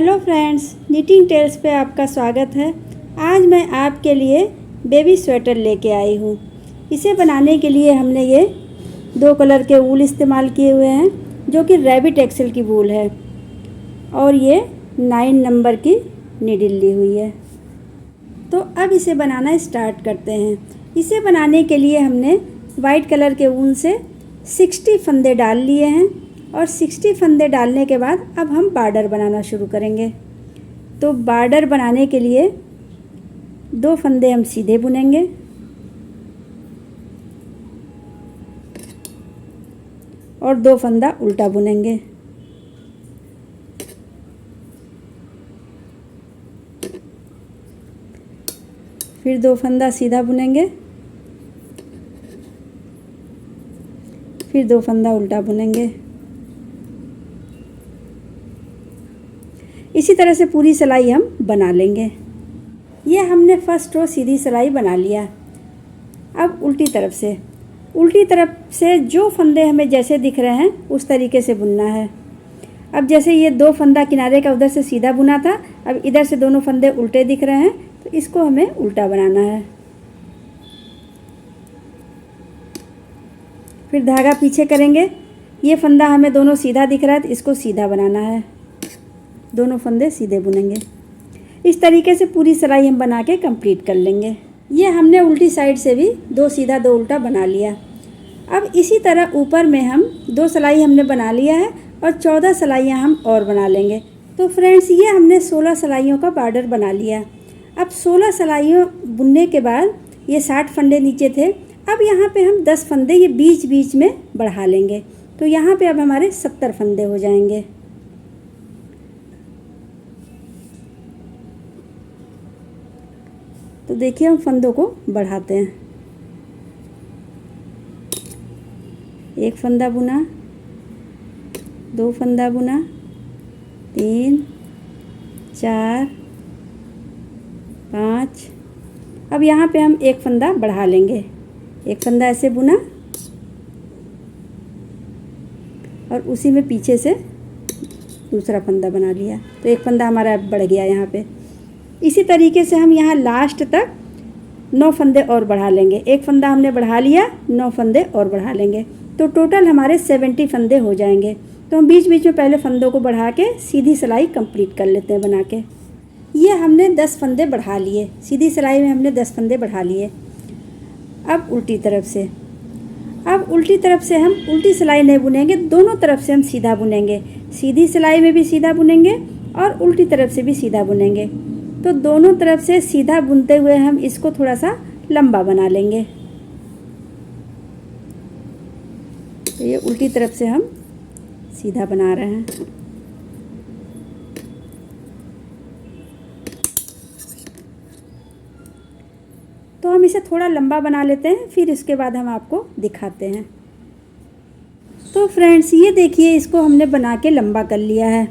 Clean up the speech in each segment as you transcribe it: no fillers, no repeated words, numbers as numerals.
Hello friends, knitting tales पे आपका स्वागत है। आज मैं आपके लिए बेबी स्वेटर लेके आई हूँ। इसे बनाने के लिए हमने ये 2 कलर के वूल इस्तेमाल किए हुए हैं, जो कि रैबिट एक्सेल की वूल है, और ये 9 नंबर की नीडल ली हुई है। तो अब इसे बनाना स्टार्ट करते हैं। इसे बनाने के लिए हमने वाइट कलर के ऊन से 60 फंदे डाल लिए हैं, और 60 फंदे डालने के बाद अब हम बॉर्डर बनाना शुरू करेंगे। तो बॉर्डर बनाने के लिए 2 फंदे हम सीधे बुनेंगे और 2 फंदा उल्टा बुनेंगे। फिर 2 फंदा सीधा बुनेंगे, फिर 2 फंदा उल्टा बुनेंगे। इसी तरह से पूरी सिलाई हम बना लेंगे। ये हमने फर्स्ट रो सीधी सिलाई बना लिया। अब उल्टी तरफ से जो फंदे हमें जैसे दिख रहे हैं उस तरीके से बुनना है। अब जैसे ये 2 फंदा किनारे का उधर से सीधा बुना था, अब इधर से दोनों फंदे उल्टे दिख रहे हैं, तो इसको हमें उल्टा बनाना है। फिर धागा पीछे करेंगे। ये फंदा हमें दोनों सीधा दिख रहा है, तो इसको सीधा बनाना है। दोनों फंदे सीधे बुनेंगे। इस तरीके से पूरी सिलाई हम बना के कंप्लीट कर लेंगे। ये हमने उल्टी साइड से भी 2 सीधा 2 उल्टा बना लिया। अब इसी तरह ऊपर में हम 2 सिलाई हमने बना लिया है, और 14 सिलाइयाँ हम और बना लेंगे। तो फ्रेंड्स, ये हमने 16 सिलाइयों का बॉर्डर बना लिया। अब 16 सिलाइयों बुनने के बाद ये 60 फंदे नीचे थे। अब यहाँ पे हम 10 फंदे ये बीच बीच में बढ़ा लेंगे। तो यहाँ पे अब हमारे 70 फंदे हो जाएंगे। तो देखिए, हम फंदों को बढ़ाते हैं। 1 फंदा बुना, 2 फंदा बुना, 3, 4, 5। अब यहाँ पे हम 1 फंदा बढ़ा लेंगे। 1 फंदा ऐसे बुना, और उसी में पीछे से दूसरा फंदा बना लिया। तो 1 फंदा हमारा बढ़ गया यहाँ पे। इसी तरीके से हम यहाँ लास्ट तक 9 फंदे और बढ़ा लेंगे। 1 फंदा हमने बढ़ा लिया, 9 फंदे और बढ़ा लेंगे, तो टोटल हमारे 70 फंदे हो जाएंगे। तो हम बीच बीच में पहले फंदों को बढ़ा के सीधी सिलाई कंप्लीट कर लेते हैं बना के। ये हमने 10 फंदे बढ़ा लिए। सीधी सिलाई में हमने 10 फंदे बढ़ा लिए। अब उल्टी तरफ से हम उल्टी सिलाई नहीं बुनेंगे, दोनों तरफ से हम सीधा बुनेंगे। सीधी सिलाई में भी सीधा बुनेंगे और उल्टी तरफ से भी सीधा बुनेंगे। तो दोनों तरफ से सीधा बुनते हुए हम इसको थोड़ा सा लंबा बना लेंगे। तो ये उल्टी तरफ से हम सीधा बना रहे हैं। तो हम इसे थोड़ा लंबा बना लेते हैं, फिर इसके बाद हम आपको दिखाते हैं। तो फ्रेंड्स, ये देखिए, इसको हमने बना के लंबा कर लिया है।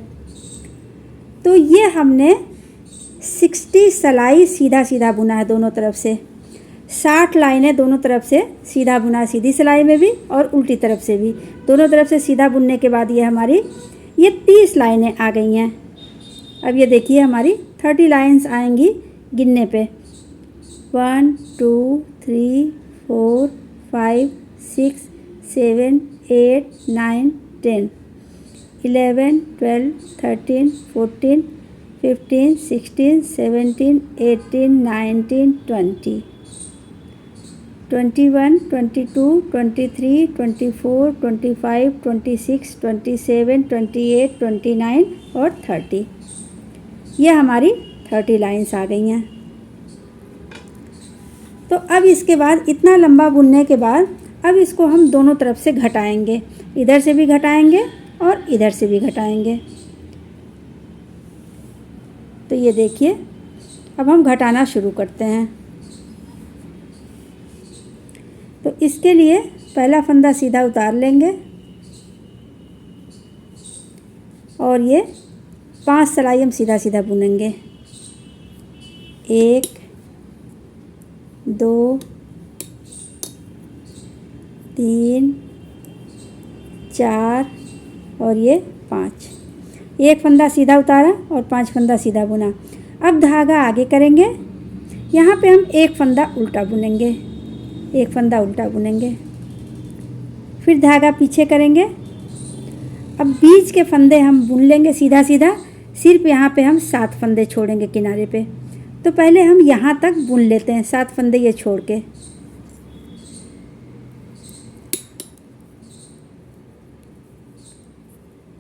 तो ये हमने 60 सिलाई सीधा सीधा बुना है दोनों तरफ से। 60 लाइनें दोनों तरफ से सीधा बुना, सीधी सिलाई में भी और उल्टी तरफ से भी। दोनों तरफ से सीधा बुनने के बाद ये हमारी 30 लाइनें आ गई हैं। अब ये देखिए, हमारी 30 लाइन्स आएंगी गिनने पे। 1 2 3 4 5 6 7 8 9 10 11 12 13 14 15 16 17 18 19 20 21 22 23 24 25 26 27 28 29 और 30। ये हमारी 30 लाइन्स आ गई हैं। तो अब इसके बाद इतना लंबा बुनने के बाद अब इसको हम दोनों तरफ से घटाएंगे। इधर से भी घटाएंगे और इधर से भी घटाएंगे। तो ये देखिए, अब हम घटाना शुरू करते हैं। तो इसके लिए पहला फंदा सीधा उतार लेंगे, और ये 5 सिलाई हम सीधा सीधा बुनेंगे। 1 2 3 4 और ये 5। एक फंदा सीधा उतारा और 5 फंदा सीधा बुना। अब धागा आगे करेंगे, यहाँ पे हम एक फंदा उल्टा बुनेंगे, एक फंदा उल्टा बुनेंगे, फिर धागा पीछे करेंगे। अब बीच के फंदे हम बुन लेंगे सीधा सीधा, सिर्फ यहाँ पे हम 7 फंदे छोड़ेंगे किनारे पे। तो पहले हम यहाँ तक बुन लेते हैं 7 फंदे ये छोड़ के।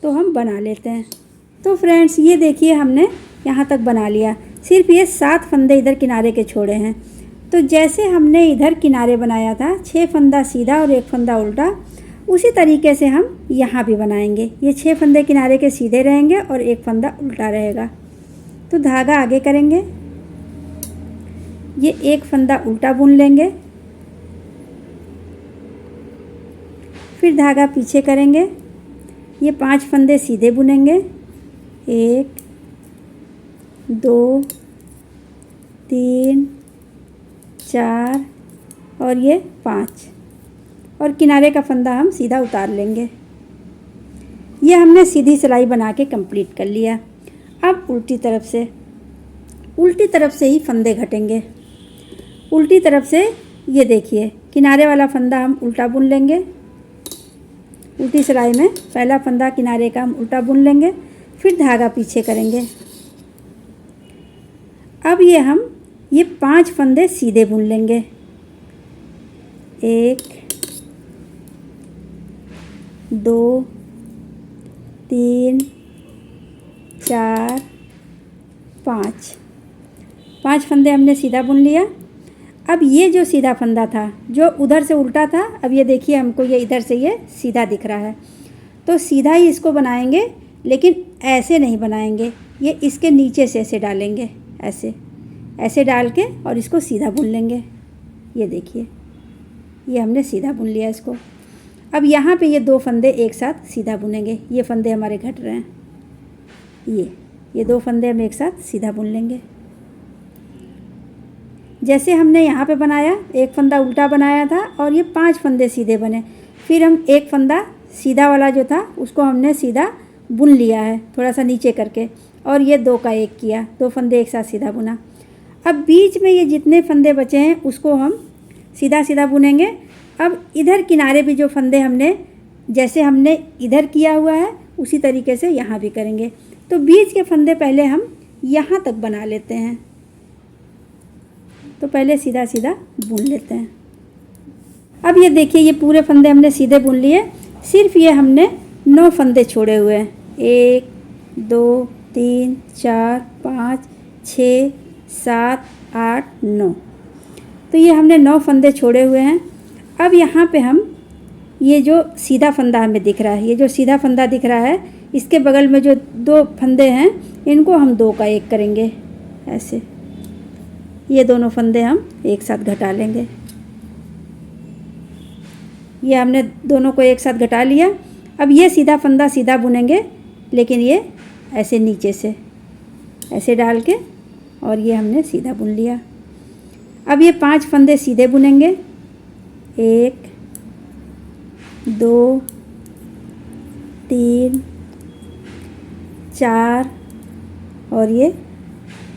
तो हम बना लेते हैं। तो फ्रेंड्स ये देखिए हमने यहाँ तक बना लिया, सिर्फ ये 7 फंदे इधर किनारे के छोड़े हैं। तो जैसे हमने इधर किनारे बनाया था 6 फंदा सीधा और एक फंदा उल्टा, उसी तरीके से हम यहाँ भी बनाएंगे। ये 6 फंदे किनारे के सीधे रहेंगे और एक फंदा उल्टा रहेगा। तो धागा आगे करेंगे, ये एक फंदा उल्टा बुन लेंगे, फिर धागा पीछे करेंगे, ये 5 फंदे सीधे बुनेंगे, 1 2 3 4 और ये 5, और किनारे का फंदा हम सीधा उतार लेंगे। ये हमने सीधी सिलाई बना के कंप्लीट कर लिया। अब उल्टी तरफ से ही फंदे घटेंगे। उल्टी तरफ से ये देखिए किनारे वाला फंदा हम उल्टा बुन लेंगे। उल्टी सिलाई में पहला फंदा किनारे का हम उल्टा बुन लेंगे, फिर धागा पीछे करेंगे। अब ये 5 फंदे सीधे बुन लेंगे, 1 2 3 4 5 फंदे हमने सीधा बुन लिया। अब ये जो सीधा फंदा था जो उधर से उल्टा था, अब ये देखिए हमको ये इधर से ये सीधा दिख रहा है। तो सीधा ही इसको बनाएंगे, लेकिन ऐसे नहीं बनाएंगे, ये इसके नीचे से ऐसे डालेंगे, ऐसे डाल के और इसको सीधा बुन लेंगे। ये देखिए ये हमने सीधा बुन लिया इसको। अब यहाँ पे ये 2 फंदे एक साथ सीधा बुनेंगे। ये फंदे हमारे घट रहे हैं, ये 2 फंदे हम एक साथ सीधा बुन लेंगे। जैसे हमने यहाँ पे बनाया, एक फंदा उल्टा बनाया था और ये 5 फंदे सीधे बने। फिर हम एक फंदा सीधा वाला जो था उसको हमने सीधा बुन लिया है थोड़ा सा नीचे करके, और ये 2 का 1 किया, 2 फंदे एक साथ सीधा बुना। अब बीच में ये जितने फंदे बचे हैं उसको हम सीधा सीधा बुनेंगे। अब इधर किनारे भी जो फंदे हमने जैसे हमने इधर किया हुआ है उसी तरीके से यहाँ भी करेंगे। तो बीच के फंदे पहले हम यहाँ तक बना लेते हैं। तो पहले सीधा सीधा बुन लेते हैं। अब ये देखिए ये पूरे फंदे हमने सीधे बुन लिए, सिर्फ ये हमने 9 फंदे छोड़े हुए हैं, 1 2 3 4 5 6 7 8 9। तो ये हमने 9 फंदे छोड़े हुए हैं। अब यहाँ पे हम ये जो सीधा फंदा हमें दिख रहा है, ये जो सीधा फंदा दिख रहा है, इसके बगल में जो 2 फंदे हैं इनको हम 2 का 1 करेंगे ऐसे। ये दोनों फंदे हम एक साथ घटा लेंगे। ये हमने दोनों को एक साथ घटा लिया। अब ये सीधा फंदा सीधा बुनेंगे, लेकिन ये ऐसे नीचे से ऐसे डाल के, और ये हमने सीधा बुन लिया। अब ये 5 फंदे सीधे बुनेंगे, 1 2 3 4 और ये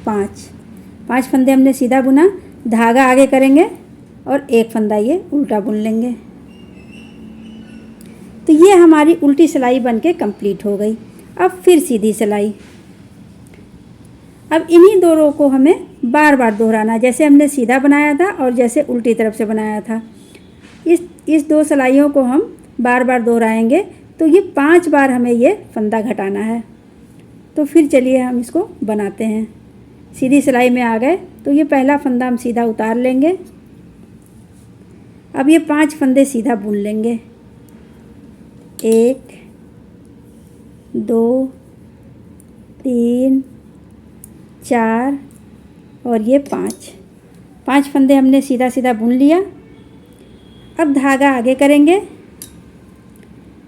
5 फंदे हमने सीधा बुना। धागा आगे करेंगे और एक फंदा ये उल्टा बुन लेंगे। तो ये हमारी उल्टी सिलाई बनके कंप्लीट हो गई। अब फिर सीधी सिलाई। अब इन्हीं 2 रो को हमें बार बार दोहराना, जैसे हमने सीधा बनाया था और जैसे उल्टी तरफ से बनाया था। इस 2 सिलाइयों को हम बार बार दोहराएंगे। तो ये 5 बार हमें ये फंदा घटाना है। तो फिर चलिए हम इसको बनाते हैं। सीधी सिलाई में आ गए तो ये पहला फंदा हम सीधा उतार लेंगे। अब ये 5 फंदे सीधा बुन लेंगे, 1 2 3 4 और ये 5 फंदे हमने सीधा सीधा बुन लिया। अब धागा आगे करेंगे,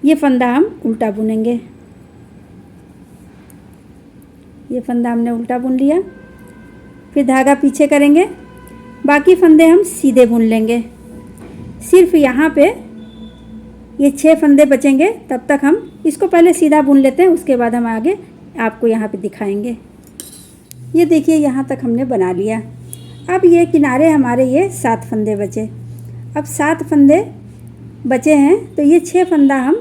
ये फंदा हम उल्टा बुनेंगे। ये फंदा हमने उल्टा बुन लिया, फिर धागा पीछे करेंगे, बाकी फंदे हम सीधे बुन लेंगे। सिर्फ यहाँ पे ये 6 फंदे बचेंगे, तब तक हम इसको पहले सीधा बुन लेते हैं, उसके बाद हम आगे आपको यहाँ पे दिखाएंगे। ये देखिए यहाँ तक हमने बना लिया। अब ये किनारे हमारे ये 7 फंदे बचे। अब 7 फंदे बचे हैं तो ये 6 फंदा हम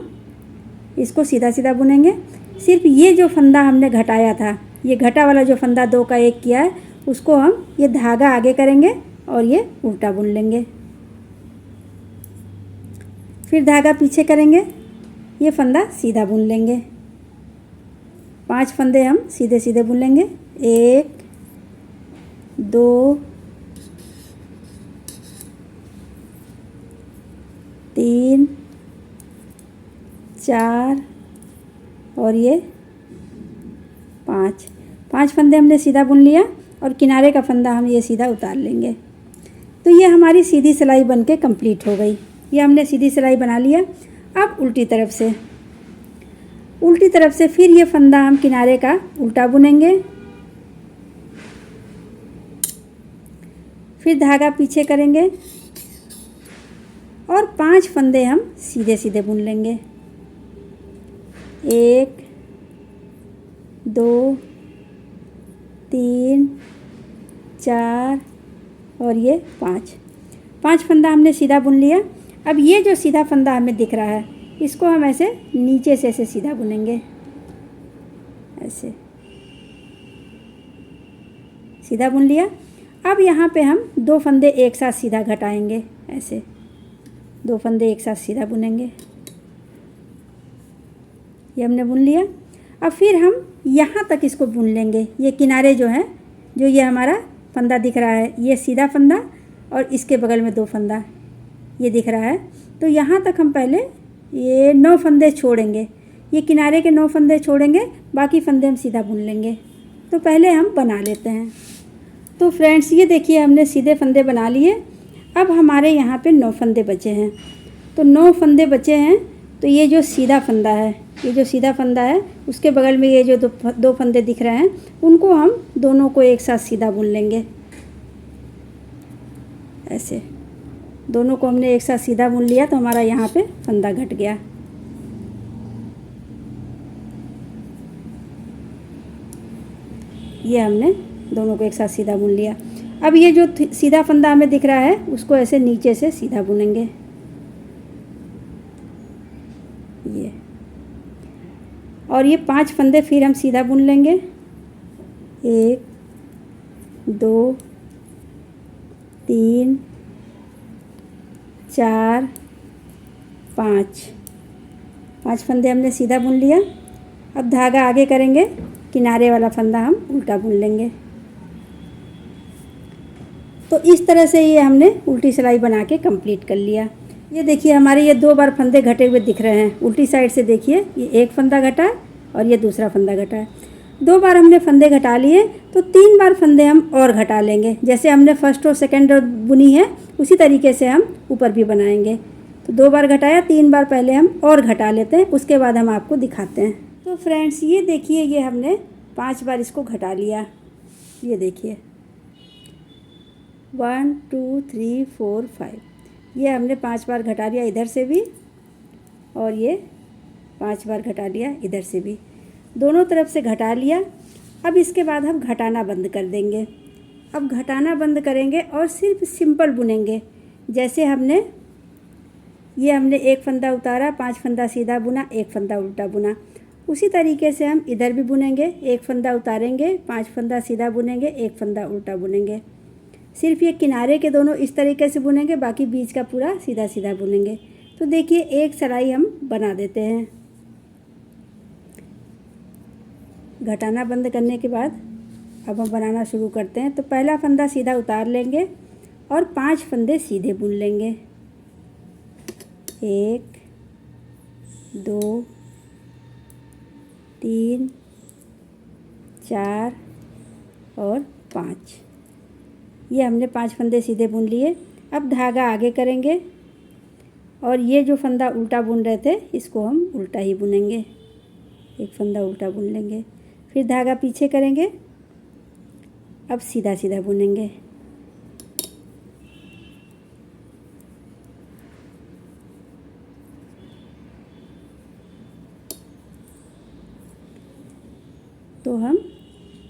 इसको सीधा सीधा बुनेंगे। सिर्फ ये जो फंदा हमने घटाया था, ये घटा वाला जो फंदा 2 का 1 किया है, उसको हम ये धागा आगे करेंगे और ये उल्टा बुन लेंगे। फिर धागा पीछे करेंगे, ये फंदा सीधा बुन लेंगे। 5 फंदे हम सीधे सीधे बुन लेंगे। 1 2 3 4 और ये 5 फंदे हमने सीधा बुन लिया और किनारे का फंदा हम ये सीधा उतार लेंगे। तो ये हमारी सीधी सिलाई बन के कंप्लीट हो गई। ये हमने सीधी सिलाई बना लिया। अब उल्टी तरफ से फिर ये फंदा हम किनारे का उल्टा बुनेंगे। फिर धागा पीछे करेंगे और 5 फंदे हम सीधे सीधे बुन लेंगे। 1 2 3 4 और ये 5 फंदा हमने सीधा बुन लिया। अब ये जो सीधा फंदा हमें दिख रहा है, इसको हम ऐसे नीचे से ऐसे सीधा बुनेंगे। ऐसे सीधा बुन लिया। अब यहाँ पे हम 2 फंदे एक साथ सीधा घटाएंगे। ऐसे 2 फंदे एक साथ सीधा बुनेंगे। ये हमने बुन लिया। अब फिर हम यहाँ तक इसको बुन लेंगे। ये किनारे जो हैं, जो ये हमारा फंदा दिख रहा है, ये सीधा फंदा और इसके बगल में 2 फंदा ये दिख रहा है। तो यहाँ तक हम पहले ये 9 फंदे छोड़ेंगे। ये किनारे के 9 फंदे छोड़ेंगे, बाकी फंदे हम सीधा बुन लेंगे। तो पहले हम बना लेते हैं। तो फ्रेंड्स ये देखिए हमने सीधे फंदे बना लिए। अब हमारे यहाँ पे 9 फंदे बचे हैं। तो 9 फंदे बचे हैं। तो ये जो सीधा फंदा है, ये जो सीधा फंदा है, उसके बगल में ये जो 2 फंदे दिख रहे हैं, उनको हम दोनों को एक साथ सीधा बुन लेंगे। ऐसे दोनों को हमने एक साथ सीधा बुन लिया तो हमारा यहाँ पे फंदा घट गया। ये हमने दोनों को एक साथ सीधा बुन लिया। अब ये जो सीधा फंदा हमें दिख रहा है, उसको ऐसे नीचे से सीधा बुनेंगे। ये और ये 5 फंदे फिर हम सीधा बुन लेंगे। 1 2 3 4 5 फंदे हमने सीधा बुन लिया। अब धागा आगे करेंगे, किनारे वाला फंदा हम उल्टा बुन लेंगे। तो इस तरह से ये हमने उल्टी सिलाई बना के कंप्लीट कर लिया। ये देखिए हमारे ये 2 बार फंदे घटे हुए दिख रहे हैं। उल्टी साइड से देखिए, ये एक फंदा घटा है और ये दूसरा फंदा घटा है। 2 बार हमने फंदे घटा लिए, तो 3 बार फंदे हम और घटा लेंगे। जैसे हमने फर्स्ट और सेकंड रो बुनी है, उसी तरीके से हम ऊपर भी बनाएंगे। तो 2 बार घटाया, 3 बार पहले हम और घटा लेते हैं, उसके बाद हम आपको दिखाते हैं। तो फ्रेंड्स ये देखिए, ये हमने 5 बार इसको घटा लिया। ये देखिए 1 2 3 4 5, ये हमने 5 बार घटा लिया इधर से भी, और ये 5 बार घटा लिया इधर से भी। दोनों तरफ से घटा लिया। अब इसके बाद हम घटाना बंद कर देंगे। अब घटाना बंद करेंगे और सिर्फ सिंपल बुनेंगे। जैसे हमने एक फंदा उतारा, 5 फंदा सीधा बुना, 1 फंदा उल्टा बुना, उसी तरीके से हम इधर भी बुनेंगे। 1 फंदा उतारेंगे, 5 फंदा सीधा बुनेंगे, 1 फंदा उल्टा बुनेंगे। सिर्फ ये किनारे के दोनों इस तरीके से बुनेंगे, बाकी बीच का पूरा सीधा सीधा बुनेंगे। तो देखिए एक सिलाई हम बना देते हैं। घटाना बंद करने के बाद अब हम बनाना शुरू करते हैं। तो पहला फंदा सीधा उतार लेंगे और 5 फंदे सीधे बुन लेंगे। 1 2 3 4 और 5, ये हमने 5 फंदे सीधे बुन लिए। अब धागा आगे करेंगे और ये जो फंदा उल्टा बुन रहे थे, इसको हम उल्टा ही बुनेंगे। 1 फंदा उल्टा बुन लेंगे, फिर धागा पीछे करेंगे। अब सीधा सीधा बुनेंगे। तो हम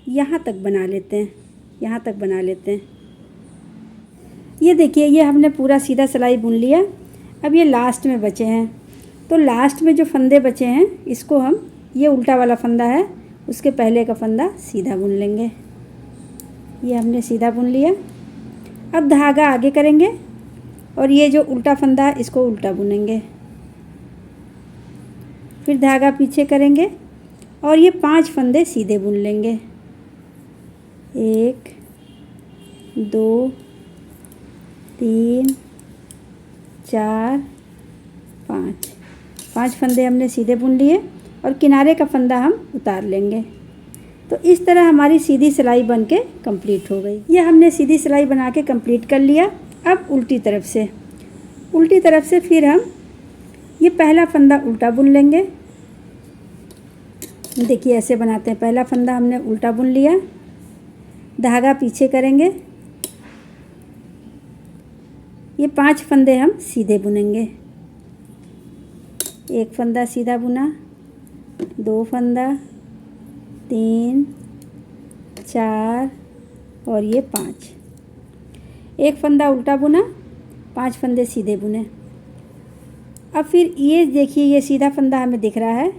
यहाँ तक बना लेते हैं, यहाँ तक बना लेते हैं। ये देखिए, ये हमने पूरा सीधा सिलाई बुन लिया। अब ये लास्ट में बचे हैं, तो लास्ट में जो फंदे बचे हैं इसको हम, ये उल्टा वाला फंदा है, उसके पहले का फंदा सीधा बुन लेंगे। ये हमने सीधा बुन लिया। अब धागा आगे करेंगे और ये जो उल्टा फंदा है इसको उल्टा बुनेंगे। फिर धागा पीछे करेंगे और ये 5 फंदे सीधे बुन लेंगे। 1 2 3 4 5 फंदे हमने सीधे बुन लिए और किनारे का फंदा हम उतार लेंगे। तो इस तरह हमारी सीधी सिलाई बन के कम्प्लीट हो गई। ये हमने सीधी सिलाई बना के कम्प्लीट कर लिया। अब उल्टी तरफ से फिर हम ये पहला फंदा उल्टा बुन लेंगे। देखिए ऐसे बनाते हैं। पहला फंदा हमने उल्टा बुन लिया, धागा पीछे करेंगे, ये 5 फंदे हम सीधे बुनेंगे। 1 फंदा सीधा बुना, 2 फंदा, 3 4 और ये 5। 1 फंदा उल्टा बुना, 5 फंदे सीधे बुने। अब फिर ये देखिए, ये सीधा फंदा हमें दिख रहा है।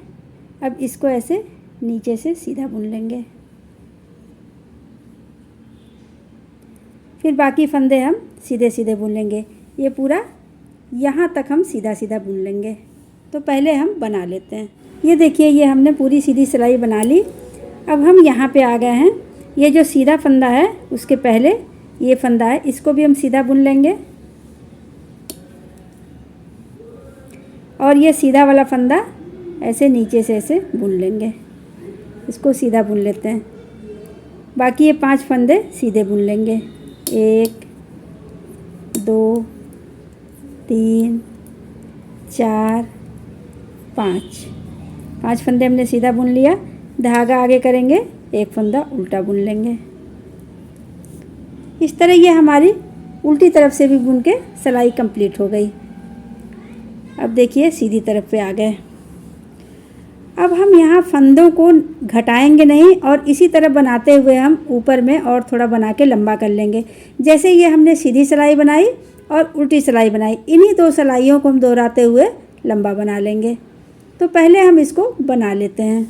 अब इसको ऐसे नीचे से सीधा बुन लेंगे। फिर बाकी फंदे हम सीधे सीधे बुन लेंगे। ये पूरा यहाँ तक हम सीधा सीधा बुन लेंगे। तो पहले हम बना लेते हैं। ये देखिए, ये हमने पूरी सीधी सिलाई बना ली। अब हम यहाँ पे आ गए हैं। ये जो सीधा फंदा है उसके पहले ये फंदा है, इसको भी हम सीधा बुन लेंगे। और ये सीधा वाला फंदा ऐसे नीचे से ऐसे बुन लेंगे, इसको सीधा बुन लेते हैं। बाकी ये 5 फंदे सीधे बुन लेंगे। 1 2 3 4 5 फंदे हमने सीधा बुन लिया। धागा आगे करेंगे, 1 फंदा उल्टा बुन लेंगे। इस तरह ये हमारी उल्टी तरफ से भी बुन के सिलाई कंप्लीट हो गई। अब देखिए सीधी तरफ पे आ गए। अब हम यहाँ फंदों को घटाएंगे नहीं और इसी तरह बनाते हुए हम ऊपर में और थोड़ा बना के लंबा कर लेंगे। जैसे ये हमने सीधी सिलाई बनाई और उल्टी सिलाई बनाई, इन्हीं 2 सिलाइयों को हम दोहराते हुए लंबा बना लेंगे। तो पहले हम इसको बना लेते हैं।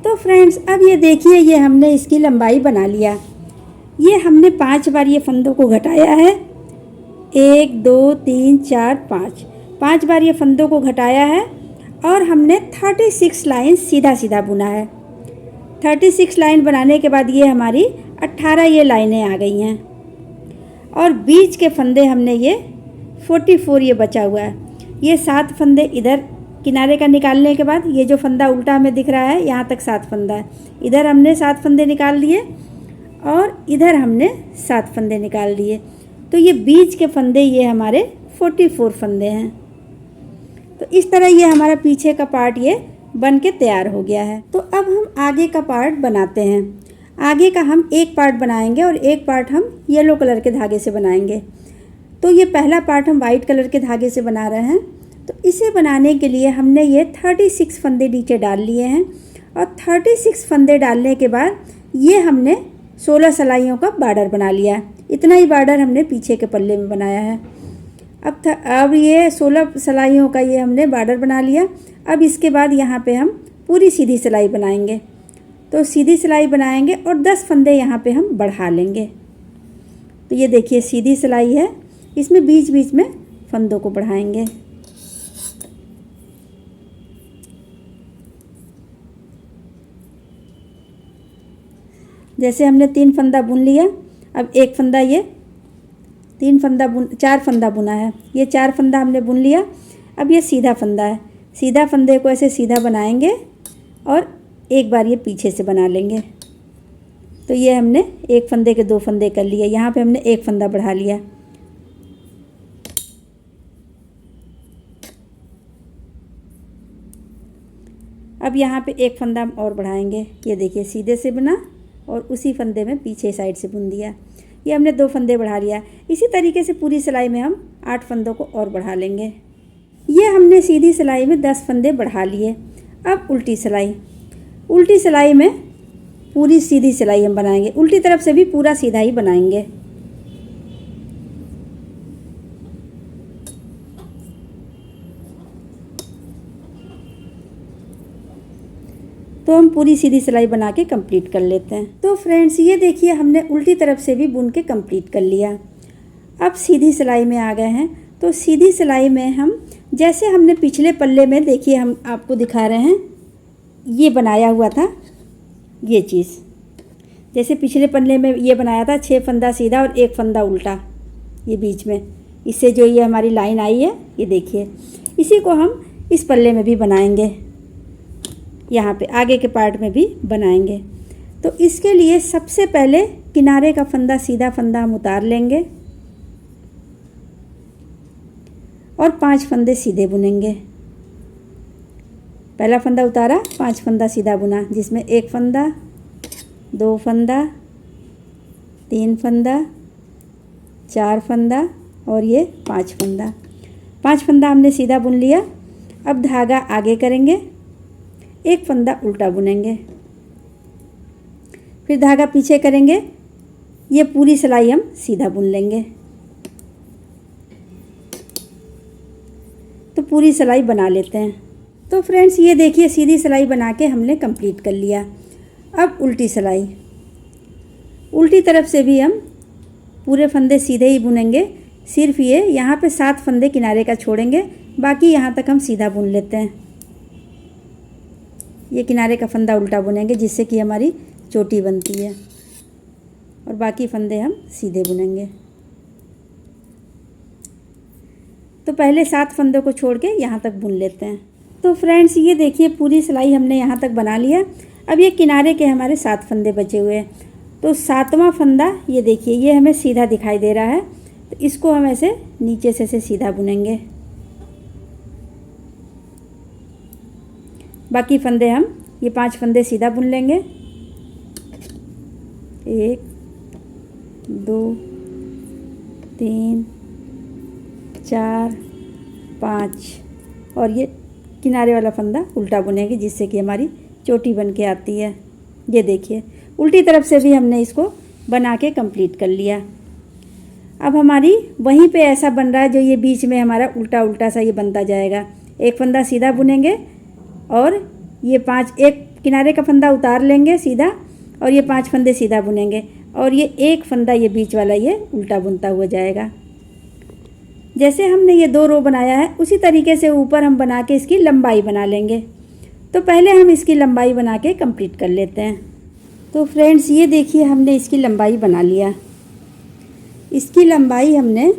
तो फ्रेंड्स, अब ये देखिए, ये हमने इसकी लंबाई बना लिया। ये हमने 5 बार ये फंदों को घटाया है। 1 2 3 4 5 बार ये फंदों को घटाया है और हमने 36 लाइन सीधा सीधा बुना है। 36 लाइन बनाने के बाद ये हमारी 18 ये लाइनें आ गई हैं और बीच के फंदे हमने ये 44 ये बचा हुआ है। ये 7 फंदे इधर किनारे का निकालने के बाद ये जो फंदा उल्टा हमें दिख रहा है, यहाँ तक 7 फंदा है। इधर हमने 7 फंदे निकाल लिए और इधर हमने 7 फंदे निकाल लिए। तो ये बीच के फंदे ये हमारे 44 फंदे हैं। तो इस तरह ये हमारा पीछे का पार्ट ये बन के तैयार हो गया है। तो अब हम आगे का पार्ट बनाते हैं। आगे का हम एक पार्ट बनाएंगे और एक पार्ट हम येलो कलर के धागे से बनाएंगे। तो ये पहला पार्ट हम वाइट कलर के धागे से बना रहे हैं। तो इसे बनाने के लिए हमने ये 36 फंदे नीचे डाल लिए हैं और 36 फंदे डालने के बाद ये हमने 16 सिलाइयों का बॉर्डर बना लिया। इतना ही बॉर्डर हमने पीछे के पल्ले में बनाया है। अब ये 16 सिलाइयों का ये हमने बॉर्डर बना लिया। अब इसके बाद यहाँ पे हम पूरी सीधी सिलाई बनाएंगे। तो सीधी सिलाई बनाएंगे और 10 फंदे यहाँ पे हम बढ़ा लेंगे। तो ये देखिए सीधी सिलाई है, इसमें बीच बीच में फंदों को बढ़ाएंगे। जैसे हमने 3 फंदा बुन लिया, अब एक फंदा ये 4 फंदा बुना है। ये 4 फंदा हमने बुन लिया। अब ये सीधा फंदा है, सीधा फंदे को ऐसे सीधा बनाएंगे और एक बार ये पीछे से बना लेंगे। तो ये हमने एक फंदे के 2 फंदे कर लिए। यहाँ पे हमने एक फंदा बढ़ा लिया। अब यहाँ पे एक फंदा हम और बढ़ाएंगे। ये देखिए सीधे से बना और उसी फंदे में पीछे साइड से बुन दिया। ये हमने 2 फंदे बढ़ा लिया। इसी तरीके से पूरी सिलाई में हम 8 फंदों को और बढ़ा लेंगे। ये हमने सीधी सिलाई में 10 फंदे बढ़ा लिए। अब उल्टी सिलाई में पूरी सीधी सिलाई हम बनाएंगे, उल्टी तरफ से भी पूरा सीधा ही बनाएंगे। तो हम पूरी सीधी सिलाई बना के कंप्लीट कर लेते हैं। तो फ्रेंड्स ये देखिए हमने उल्टी तरफ से भी बुन के कंप्लीट कर लिया। अब सीधी सिलाई में आ गए हैं। तो सीधी सिलाई में हम जैसे हमने पिछले पल्ले में देखिए हम आपको दिखा रहे हैं, ये बनाया हुआ था ये चीज़, जैसे पिछले पल्ले में ये बनाया था 6 फंदा सीधा और 1 फंदा उल्टा, ये बीच में इससे जो ये हमारी लाइन आई है, ये देखिए इसी को हम इस पल्ले में भी बनाएंगे, यहाँ पे आगे के पार्ट में भी बनाएंगे। तो इसके लिए सबसे पहले किनारे का फंदा सीधा फंदा हम उतार लेंगे और 5 फंदे सीधे बुनेंगे। पहला फंदा उतारा, 5 फंदा सीधा बुना, जिसमें 1 फंदा, 2 फंदा, 3 फंदा, 4 फंदा और ये 5 फंदा। 5 फंदा हमने सीधा बुन लिया। अब धागा आगे करेंगे, 1 फंदा उल्टा बुनेंगे, फिर धागा पीछे करेंगे, ये पूरी सिलाई हम सीधा बुन लेंगे। तो पूरी सिलाई बना लेते हैं। तो फ्रेंड्स ये देखिए सीधी सिलाई बना के हमने कंप्लीट कर लिया। अब उल्टी सिलाई, उल्टी तरफ से भी हम पूरे फंदे सीधे ही बुनेंगे, सिर्फ ये यहाँ पे 7 फंदे किनारे का छोड़ेंगे, बाकी यहाँ तक हम सीधा बुन लेते हैं। ये किनारे का फंदा उल्टा बुनेंगे जिससे कि हमारी चोटी बनती है, और बाकी फंदे हम सीधे बुनेंगे। तो पहले 7 फंदों को छोड़ के यहाँ तक बुन लेते हैं। तो फ्रेंड्स ये देखिए पूरी सिलाई हमने यहाँ तक बना लिया। अब ये किनारे के हमारे 7 फंदे बचे हुए हैं। तो 7वां फंदा ये देखिए ये हमें सीधा दिखाई दे रहा है, तो इसको हम ऐसे नीचे से सीधा बुनेंगे। बाकी फंदे हम ये 5 फंदे सीधा बुन लेंगे। 1 2 3 4 5 और ये किनारे वाला फंदा उल्टा बुनेंगे जिससे कि हमारी चोटी बन के आती है। ये देखिए उल्टी तरफ से भी हमने इसको बना के कंप्लीट कर लिया। अब हमारी वहीं पे ऐसा बन रहा है जो ये बीच में हमारा उल्टा उल्टा सा ये बनता जाएगा। 1 फंदा सीधा बुनेंगे और ये 5 एक किनारे का फंदा उतार लेंगे सीधा, और ये 5 फंदे सीधा बुनेंगे, और ये 1 फंदा ये बीच वाला ये उल्टा बुनता हुआ जाएगा। जैसे हमने ये 2 रो बनाया है उसी तरीके से ऊपर हम बना के इसकी लंबाई बना लेंगे। तो पहले हम इसकी लंबाई बना के कंप्लीट कर लेते हैं। तो फ्रेंड्स ये देखिए हमने इसकी लंबाई बना लिया। इसकी लंबाई हमने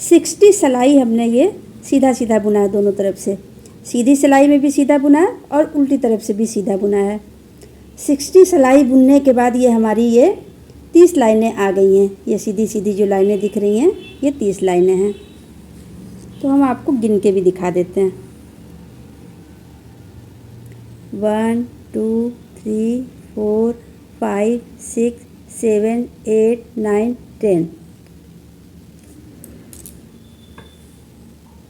60 सिलाई हमने ये सीधा सीधा बुना है, दोनों तरफ से सीधी सिलाई में भी सीधा बुना है और उल्टी तरफ से भी सीधा बुना है। 60 सिलाई बुनने के बाद ये हमारी ये 30 लाइनें आ गई हैं। ये सीधी सीधी जो लाइनें दिख रही हैं ये 30 लाइनें हैं। तो हम आपको गिन के भी दिखा देते हैं। 1 2 3 4 5 6 7 8 9 10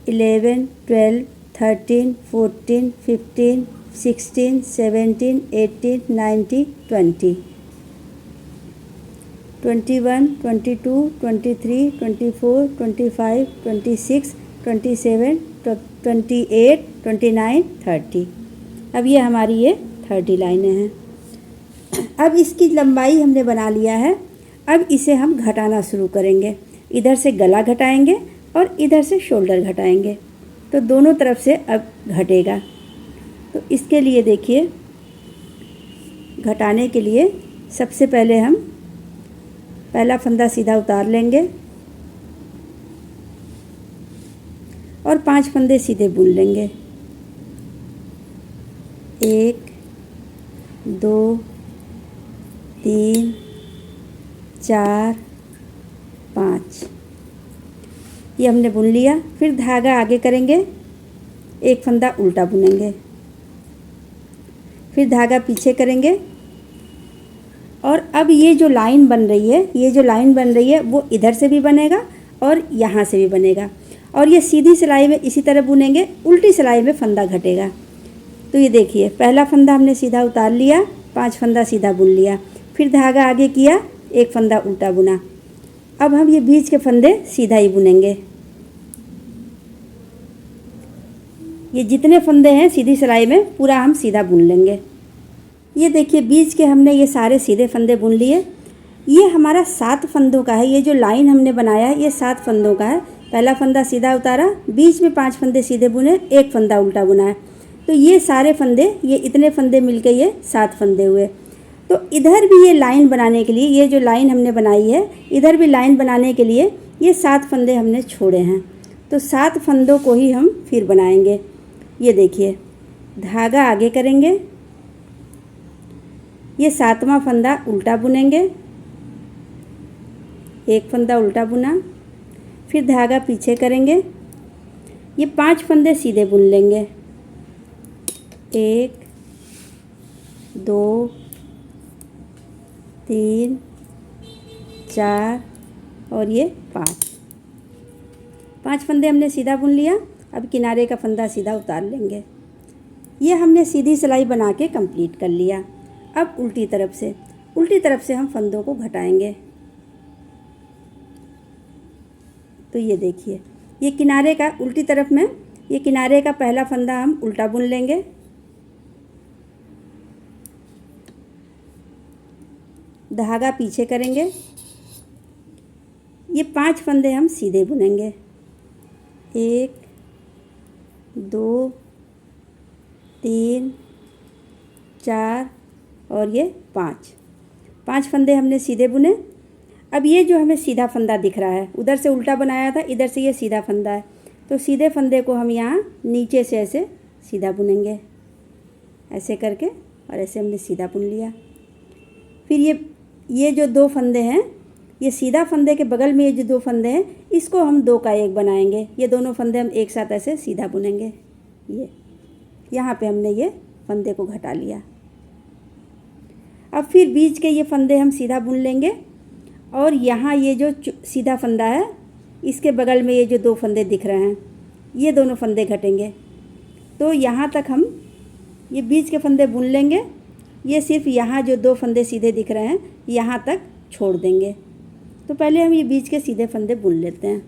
11 12 13 14 15 16 17 18 19 20 21 22 23 24 25 26 27 28 29 30। अब ये हमारी ये 30 लाइनें हैं। अब इसकी लंबाई हमने बना लिया है। अब इसे हम घटाना शुरू करेंगे। इधर से गला घटाएंगे और इधर से शोल्डर घटाएंगे, तो दोनों तरफ से अब घटेगा। तो इसके लिए देखिए घटाने के लिए सबसे पहले हम पहला फंदा सीधा उतार लेंगे और 5 फंदे सीधे बुन लेंगे। 1 2 3 4 5 ये हमने बुन लिया। फिर धागा आगे करेंगे, 1 फंदा उल्टा बुनेंगे, फिर धागा पीछे करेंगे, और अब ये जो लाइन बन रही है वो इधर से भी बनेगा और यहाँ से भी बनेगा, और ये सीधी सिलाई में इसी तरह बुनेंगे, उल्टी सिलाई में फंदा घटेगा। तो ये देखिए पहला फंदा हमने सीधा उतार लिया, 5 फंदा सीधा बुन लिया, फिर धागा आगे किया, 1 फंदा उल्टा बुना। अब हम ये बीच के फंदे सीधा ही बुनेंगे। ये जितने फंदे हैं सीधी सिलाई में पूरा हम सीधा बुन लेंगे। ये देखिए बीच के हमने ये सारे सीधे फंदे बुन लिए। ये हमारा 7 फंदों का है। ये जो लाइन हमने बनाया है ये 7 फंदों का है। पहला फंदा सीधा उतारा, बीच में 5 फंदे सीधे बुने, 1 फंदा उल्टा बुना है। तो ये सारे फंदे, ये इतने फंदे मिलके ये 7 फंदे हुए। तो इधर भी ये लाइन बनाने के लिए, ये जो लाइन हमने बनाई है इधर भी लाइन बनाने के लिए ये 7 फंदे हमने छोड़े हैं। तो 7 फंदों को ही हम फिर बनाएंगे। ये देखिए धागा आगे करेंगे, ये 7वां फंदा उल्टा बुनेंगे, 1 फंदा उल्टा बुना, फिर धागा पीछे करेंगे, ये 5 फंदे सीधे बुन लेंगे, 1 2 3 4 और ये 5 फंदे हमने सीधा बुन लिया। अब किनारे का फंदा सीधा उतार लेंगे। ये हमने सीधी सिलाई बना के कंप्लीट कर लिया। अब उल्टी तरफ से हम फंदों को घटाएंगे। तो ये देखिए ये किनारे का उल्टी तरफ में, ये किनारे का पहला फंदा हम उल्टा बुन लेंगे, धागा पीछे करेंगे, ये 5 फंदे हम सीधे बुनेंगे, 1 2 3 4 और ये 5 फंदे हमने सीधे बुने। अब ये जो हमें सीधा फंदा दिख रहा है, उधर से उल्टा बनाया था, इधर से ये सीधा फंदा है। तो सीधे फंदे को हम यहाँ नीचे से ऐसे सीधा बुनेंगे, ऐसे करके, और ऐसे हमने सीधा बुन लिया। फिर ये जो 2 फंदे हैं, ये सीधा फंदे के बगल में ये जो 2 फंदे हैं, इसको हम 2 का 1 बनाएंगे। ये दोनों फंदे हम एक साथ ऐसे सीधा बुनेंगे। ये यहाँ पे हमने ये फंदे को घटा लिया। अब फिर बीच के ये फंदे हम सीधा बुन लेंगे, और यहाँ ये जो सीधा फंदा है इसके बगल में ये जो 2 फंदे दिख रहे हैं, ये दोनों फंदे घटेंगे। तो यहाँ तक हम ये बीच के फंदे बुन लेंगे। ये सिर्फ यहाँ जो 2 फंदे सीधे दिख रहे हैं यहाँ तक छोड़ देंगे। तो पहले हम ये बीच के सीधे फंदे बुन लेते हैं।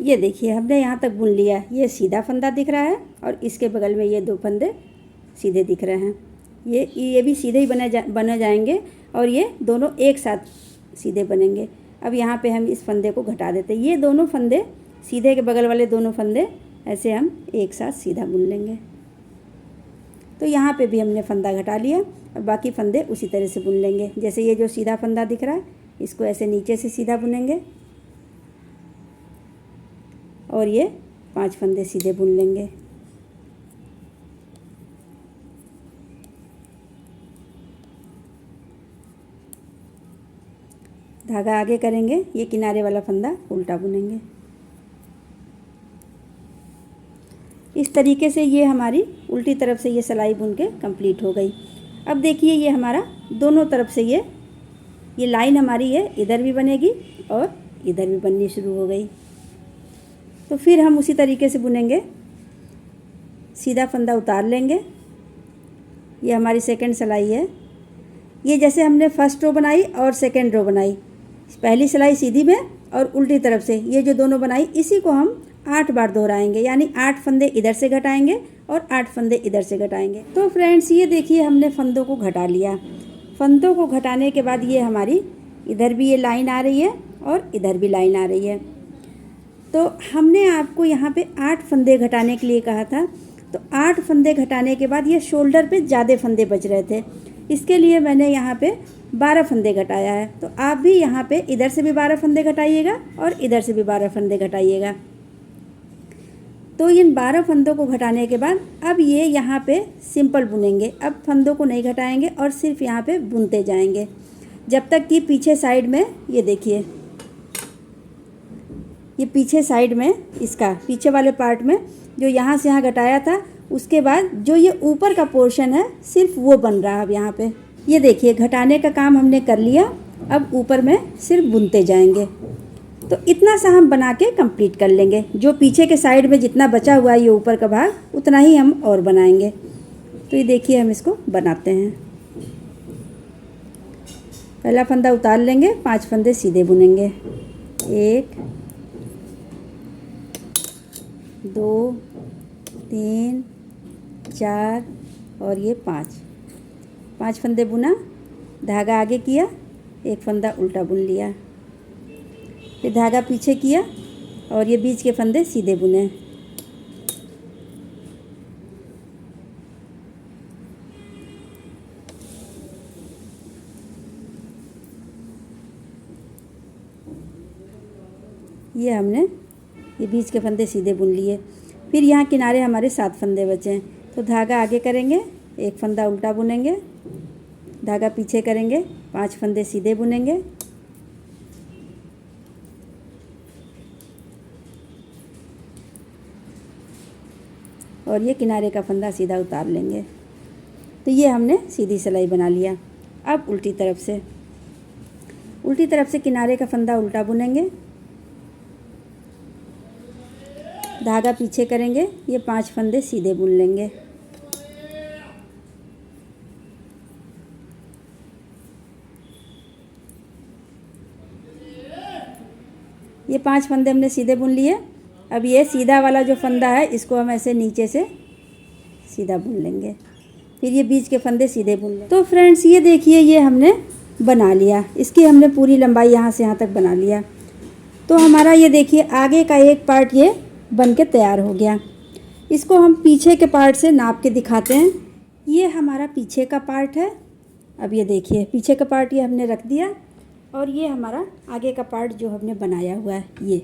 ये देखिए हमने यहाँ तक बुन लिया। ये सीधा फंदा दिख रहा है और इसके बगल में ये 2 फंदे सीधे दिख रहे हैं। ये भी सीधे ही बने जाएंगे और ये दोनों एक साथ सीधे बनेंगे। अब यहाँ पे हम इस फंदे को घटा देते हैं। ये दोनों फंदे सीधे के बगल वाले दोनों फंदे ऐसे हम एक साथ सीधा बुन लेंगे। तो यहाँ पे भी हमने फंदा घटा लिया और बाकी फंदे उसी तरह से बुन लेंगे। जैसे ये जो सीधा फंदा दिख रहा है इसको ऐसे नीचे से सीधा बुनेंगे और ये 5 फंदे सीधे बुन लेंगे। धागा आगे करेंगे, ये किनारे वाला फंदा उल्टा बुनेंगे। इस तरीके से ये हमारी उल्टी तरफ से ये सिलाई बुन के कंप्लीट हो गई। अब देखिए ये हमारा दोनों तरफ से ये लाइन हमारी है, इधर भी बनेगी और इधर भी बननी शुरू हो गई। तो फिर हम उसी तरीके से बुनेंगे। सीधा फंदा उतार लेंगे, ये हमारी सेकंड सिलाई है। ये जैसे हमने फर्स्ट रो बनाई और सेकंड रो बनाई, पहली सिलाई सीधी में और उल्टी तरफ से ये जो दोनों बनाई, इसी को हम 8 बार दोहराएंगे। यानी 8 फंदे इधर से घटाएंगे और 8 फंदे इधर से घटाएंगे। तो फ्रेंड्स ये देखिए हमने फंदों को घटा लिया। फंदों को घटाने के बाद ये हमारी इधर भी ये लाइन आ रही है और इधर भी लाइन आ रही है। तो हमने आपको यहाँ पे 8 फंदे घटाने के लिए कहा था। तो 8 फंदे घटाने के बाद ये शोल्डर पे ज़्यादा फंदे बच रहे थे, इसके लिए मैंने यहाँ पे 12 फंदे घटाया है। तो आप भी यहाँ पे इधर से भी 12 फंदे घटाइएगा और इधर से भी 12 फंदे घटाइएगा। तो इन 12 फंदों को घटाने के बाद अब ये यहाँ पे सिंपल बुनेंगे। अब फंदों को नहीं घटाएंगे और सिर्फ यहाँ पे बुनते जाएंगे जब तक कि पीछे साइड में, ये देखिए, ये पीछे साइड में, इसका पीछे वाले पार्ट में जो यहाँ से यहाँ घटाया था, उसके बाद जो ये ऊपर का पोर्शन है सिर्फ वो बन रहा है अब यहाँ पे। ये देखिए, घटाने का काम हमने कर लिया, अब ऊपर में सिर्फ बुनते जाएंगे। तो इतना सा हम बना के कंप्लीट कर लेंगे। जो पीछे के साइड में जितना बचा हुआ है ये ऊपर का भाग, उतना ही हम और बनाएंगे। तो ये देखिए, हम इसको बनाते हैं। पहला फंदा उतार लेंगे, 5 फंदे सीधे बुनेंगे। 1 2 3 4 और ये 5 फंदे बुना, धागा आगे किया, एक फंदा उल्टा बुन लिया, फिर धागा पीछे किया और ये बीच के फंदे सीधे बुने। ये हमने ये बीच के फंदे सीधे बुन लिए। फिर यहाँ किनारे हमारे 7 फंदे बचे हैं। तो धागा आगे करेंगे, एक फंदा उल्टा बुनेंगे, धागा पीछे करेंगे, 5 फंदे सीधे बुनेंगे, और ये किनारे का फंदा सीधा उतार लेंगे। तो ये हमने सीधी सिलाई बना लिया। अब उल्टी तरफ से किनारे का फंदा उल्टा बुनेंगे, धागा पीछे करेंगे, ये 5 फंदे सीधे बुन लेंगे। ये 5 फंदे हमने सीधे बुन लिए। अब ये सीधा वाला जो फंदा है इसको हम ऐसे नीचे से सीधा बुन लेंगे, फिर ये बीच के फंदे सीधे बुन लेंगे। तो फ्रेंड्स, ये देखिए, ये हमने बना लिया। इसकी हमने पूरी लंबाई यहाँ से यहाँ तक बना लिया। तो हमारा ये देखिए, आगे का एक पार्ट ये बन के तैयार हो गया। इसको हम पीछे के पार्ट से नाप के दिखाते हैं। ये हमारा पीछे का पार्ट है। अब ये देखिए, पीछे का पार्ट ये हमने रख दिया, और ये हमारा आगे का पार्ट जो हमने बनाया हुआ है ये।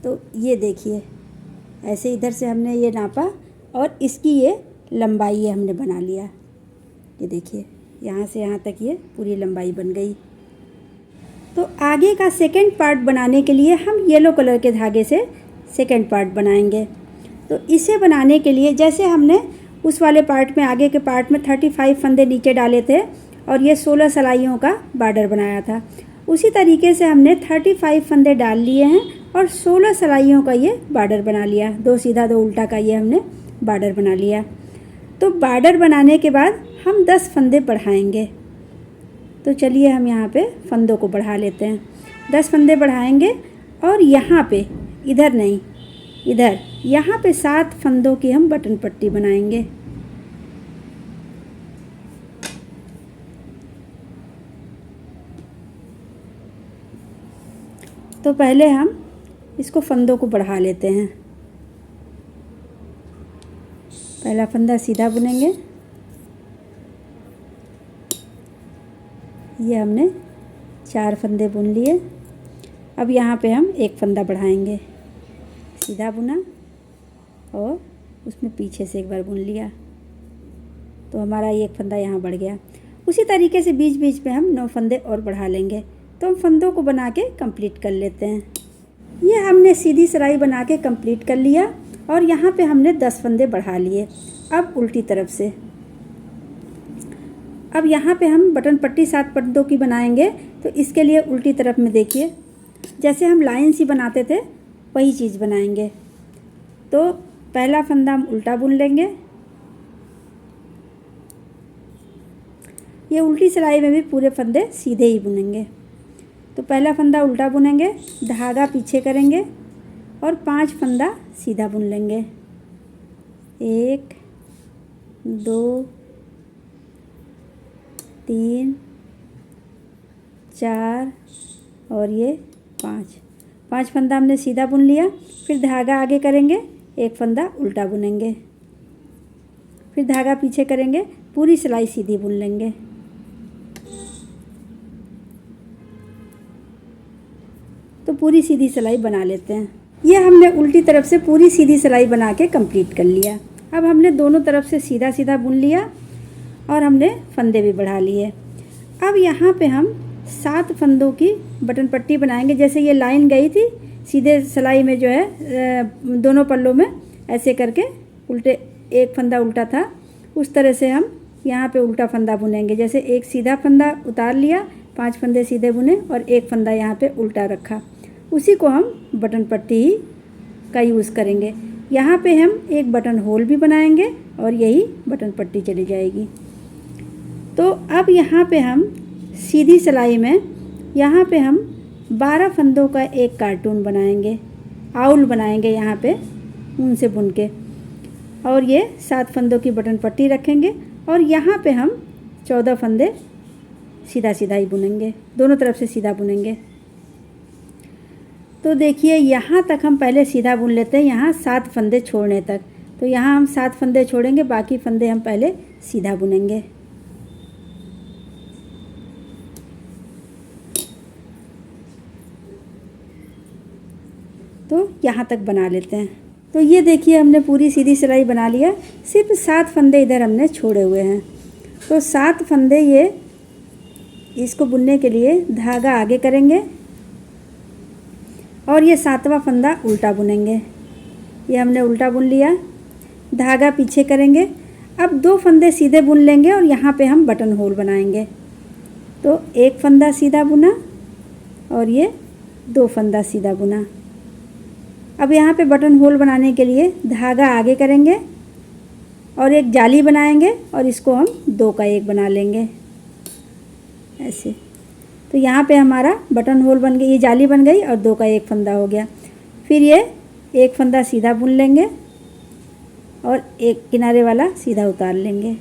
तो ये देखिए, ऐसे इधर से हमने ये नापा और इसकी ये लंबाई ये हमने बना लिया। ये देखिए, यहाँ से यहाँ तक ये पूरी लंबाई बन गई। तो आगे का सेकंड पार्ट बनाने के लिए हम येलो कलर के धागे से सेकंड पार्ट बनाएंगे। तो इसे बनाने के लिए जैसे हमने उस वाले पार्ट में, आगे के पार्ट में 35 फंदे नीचे डाले थे और ये 16 सिलाइयों का बॉर्डर बनाया था, उसी तरीके से हमने 35 फंदे डाल लिए हैं और 16 सिलाइयों का ये बॉर्डर बना लिया। 2 सीधा 2 उल्टा का ये हमने बॉर्डर बना लिया। तो बॉर्डर बनाने के बाद हम 10 फंदे बढ़ाएंगे। तो चलिए हम यहाँ पे फंदों को बढ़ा लेते हैं। 10 फंदे बढ़ाएंगे और यहाँ पे, इधर नहीं, इधर यहाँ पे 7 फंदों की हम बटन पट्टी बनाएंगे। तो पहले हम इसको फंदों को बढ़ा लेते हैं। पहला फंदा सीधा बुनेंगे, ये हमने 4 फंदे बुन लिए। अब यहाँ पे हम एक फंदा बढ़ाएंगे, सीधा बुना और उसमें पीछे से एक बार बुन लिया। तो हमारा ये एक फंदा यहाँ बढ़ गया। उसी तरीके से बीच बीच में हम 9 फंदे और बढ़ा लेंगे। तो हम फंदों को बना के कंप्लीट कर लेते हैं। ये हमने सीधी सिलाई बना के कंप्लीट कर लिया और यहाँ पे हमने 10 फंदे बढ़ा लिए। अब उल्टी तरफ से, अब यहाँ पे हम बटन पट्टी 7 फंदों की बनाएंगे। तो इसके लिए उल्टी तरफ में देखिए, जैसे हम लाइन सी बनाते थे वही चीज़ बनाएंगे। तो पहला फंदा हम उल्टा बुन लेंगे। ये उल्टी सिलाई में भी पूरे फंदे सीधे ही बुनेंगे। तो पहला फंदा उल्टा बुनेंगे, धागा पीछे करेंगे और 5 फंदा सीधा बुन लेंगे। 1 2 3 4 और ये 5 फंदा हमने सीधा बुन लिया। फिर धागा आगे करेंगे, एक फंदा उल्टा बुनेंगे, फिर धागा पीछे करेंगे, पूरी सिलाई सीधी बुन लेंगे। तो पूरी सीधी सिलाई बना लेते हैं। ये हमने उल्टी तरफ से पूरी सीधी सिलाई बना के कंप्लीट कर लिया। अब हमने दोनों तरफ से सीधा सीधा बुन लिया और हमने फंदे भी बढ़ा लिए। अब यहाँ पे हम 7 फंदों की बटन पट्टी बनाएंगे। जैसे ये लाइन गई थी सीधे सिलाई में जो है दोनों पल्लों में ऐसे करके उल्टे, एक फंदा उल्टा था, उस तरह से हम यहाँ पे उल्टा फंदा बुनेंगे। जैसे एक सीधा फंदा उतार लिया, 5 फंदे सीधे बुने और एक फंदा यहाँ पे उल्टा रखा, उसी को हम बटन पट्टी का यूज़ करेंगे। यहाँ पे हम एक बटन होल भी बनाएंगे और यही बटन पट्टी चली जाएगी। तो अब यहाँ पे हम सीधी सिलाई में यहाँ पे हम 12 फंदों का एक कार्टून बनाएंगे, आउल बनाएंगे यहाँ पे ऊन से बुन के, और ये 7 फंदों की बटन पट्टी रखेंगे और यहाँ पे हम 14 फंदे सीधा सीधा ही बुनेंगे, दोनों तरफ से सीधा बुनेंगे। तो देखिए यहाँ तक हम पहले सीधा बुन लेते हैं, यहाँ 7 फंदे छोड़ने तक। तो यहाँ हम 7 फंदे छोड़ेंगे, बाकी फंदे हम पहले सीधा बुनेंगे। तो यहाँ तक बना लेते हैं। तो ये देखिए हमने पूरी सीधी सिलाई बना लिया, सिर्फ 7 फंदे इधर हमने छोड़े हुए हैं। तो 7 फंदे ये इसको बुनने के लिए धागा आगे करेंगे और ये 7वां फंदा उल्टा बुनेंगे। ये हमने उल्टा बुन लिया, धागा पीछे करेंगे। अब 2 फंदे सीधे बुन लेंगे और यहाँ पे हम बटन होल बनाएंगे। तो एक फंदा सीधा बुना और ये 2 फंदा सीधा बुना। अब यहाँ पे बटन होल बनाने के लिए धागा आगे करेंगे और एक जाली बनाएंगे और इसको हम 2 का 1 बना लेंगे ऐसे। तो यहाँ पे हमारा बटन होल बन गई, ये जाली बन गई और 2 का 1 फंदा हो गया। फिर ये एक फंदा सीधा बुन लेंगे और एक किनारे वाला सीधा उतार लेंगे।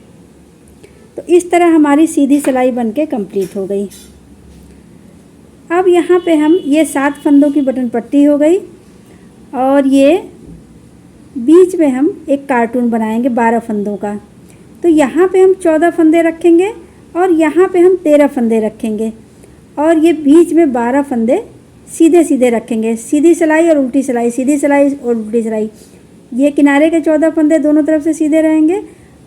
तो इस तरह हमारी सीधी सिलाई बन के कंप्लीट हो गई। अब यहाँ पे हम ये 7 फंदों की बटन पट्टी हो गई और ये बीच में हम एक कार्टून बनाएंगे 12 फंदों का। तो यहाँ पे हम 14 फंदे रखेंगे और यहाँ पे हम 13 फंदे रखेंगे और ये बीच में 12 फंदे सीधे सीधे रखेंगे। सीधी सिलाई और उल्टी सिलाई, सीधी सिलाई और उल्टी सिलाई। ये किनारे के 14 फंदे दोनों तरफ से सीधे रहेंगे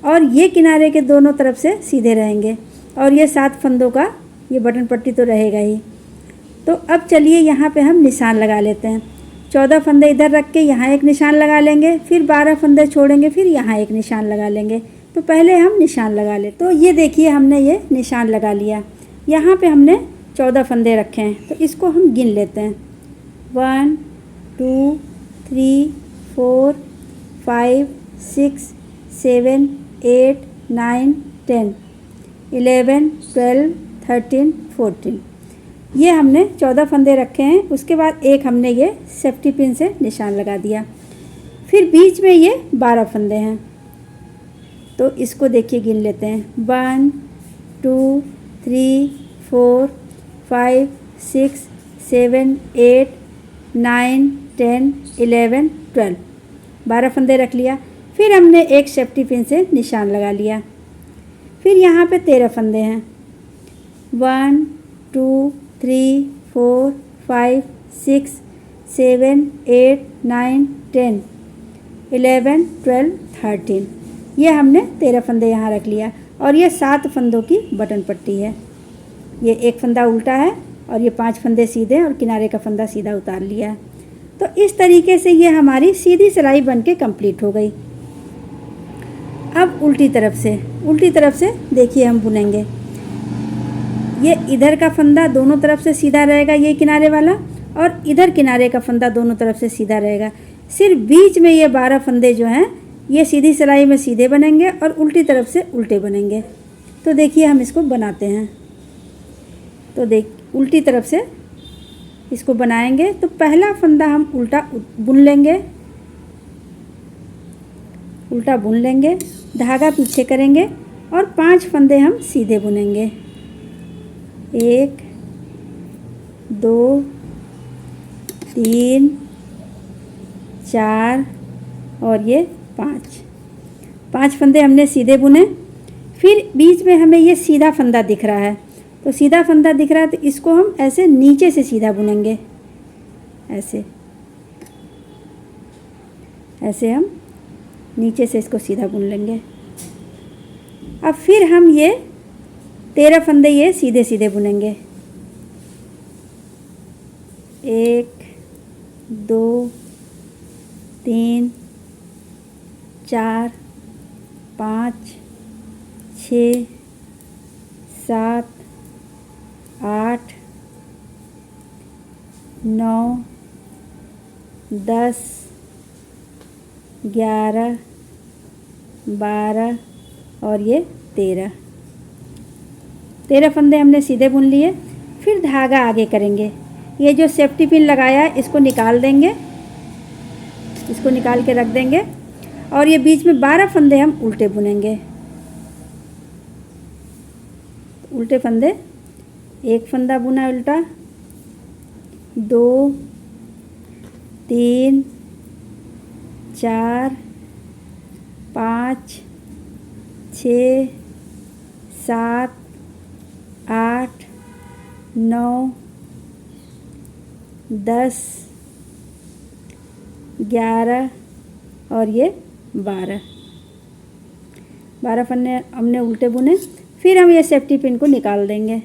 और ये किनारे के दोनों तरफ से सीधे रहेंगे और ये 7 फंदों का ये बटन पट्टी तो रहेगा ही। तो अब चलिए यहाँ पे हम निशान लगा लेते हैं। 14 फंदे इधर रख के यहाँ एक निशान लगा लेंगे, फिर 12 फंदे छोड़ेंगे, फिर यहाँ एक निशान लगा लेंगे। तो पहले हम निशान लगा ले। तो ये देखिए हमने ये निशान लगा लिया। यहाँ पे हमने 14 फंदे रखे हैं, तो इसको हम गिन लेते हैं। 1 2 3 4 5 6 7 8 9 10 11 12 13 14। ये हमने 14 फंदे रखे हैं। उसके बाद एक हमने ये सेफ्टी पिन से निशान लगा दिया। फिर बीच में ये 12 फंदे हैं, तो इसको देखिए गिन लेते हैं। 1 2 3 4 5 6 7 8 9 10 11 12। 12 फंदे रख लिया। फिर हमने एक सेफ्टी पिन से निशान लगा लिया। फिर यहाँ पे 13 फंदे हैं। 1 2 3 4 5 6 7 8 9 10 11 12 13। ये हमने 13 फंदे यहाँ रख लिया और ये 7 फंदों की बटन पट्टी है। ये एक फंदा उल्टा है और ये 5 फंदे सीधे और किनारे का फंदा सीधा उतार लिया है। तो इस तरीके से ये हमारी सीधी सिलाई बन के कंप्लीट हो गई। अब उल्टी तरफ से देखिए हम बुनेंगे। ये इधर का फंदा दोनों तरफ से सीधा रहेगा, ये किनारे वाला, और इधर किनारे का फंदा दोनों तरफ से सीधा रहेगा। सिर्फ बीच में ये 12 फंदे जो हैं ये सीधी सिलाई में सीधे बनेंगे और उल्टी तरफ से उल्टे बनेंगे। तो देखिए हम इसको बनाते हैं। तो उल्टी तरफ से इसको बनाएंगे। तो पहला फंदा हम उल्टा बुन लेंगे, धागा पीछे करेंगे और 5 फंदे हम सीधे बुनेंगे। 1 2 3 4 और ये 5 फंदे हमने सीधे बुने। फिर बीच में हमें ये सीधा फंदा दिख रहा है, तो सीधा फंदा दिख रहा है तो इसको हम ऐसे नीचे से सीधा बुनेंगे, ऐसे ऐसे हम नीचे से इसको सीधा बुन लेंगे। अब फिर हम ये 13 फंदे ये सीधे सीधे बुनेंगे। 1 2 3 4 5 6 7 8 9 10 11 12 और ये 13 फंदे हमने सीधे बुन लिए। फिर धागा आगे करेंगे। ये जो सेफ्टी पिन लगाया है इसको निकाल देंगे, इसको निकाल के रख देंगे। और ये बीच में 12 फंदे हम उल्टे बुनेंगे। उल्टे फंदे, एक फंदा बुना उल्टा, 2 3 4 5 6 7 8 9 10 11 और ये 12 फंदे हमने उल्टे बुने। फिर हम ये सेफ्टी पिन को निकाल देंगे।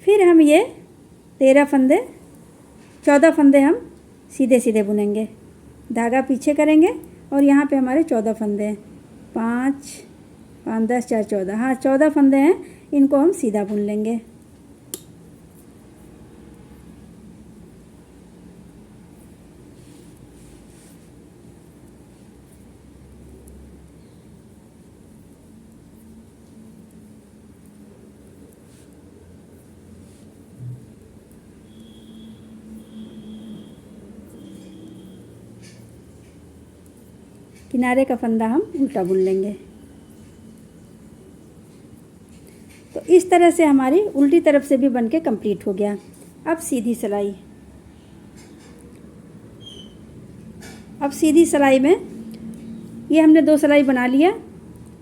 फिर हम ये 13 फंदे 14 फंदे हम सीधे सीधे बुनेंगे। धागा पीछे करेंगे और यहाँ पे हमारे 14 फंदे हैं। 5 5 10 4 14, हाँ 14 फंदे हैं, इनको हम सीधा बुन लेंगे। किनारे का फंदा हम उल्टा बुन लेंगे। तो इस तरह से हमारी उल्टी तरफ से भी बन के कंप्लीट हो गया। अब सीधी सिलाई। अब सीधी सिलाई में ये हमने 2 सिलाई बना लिया,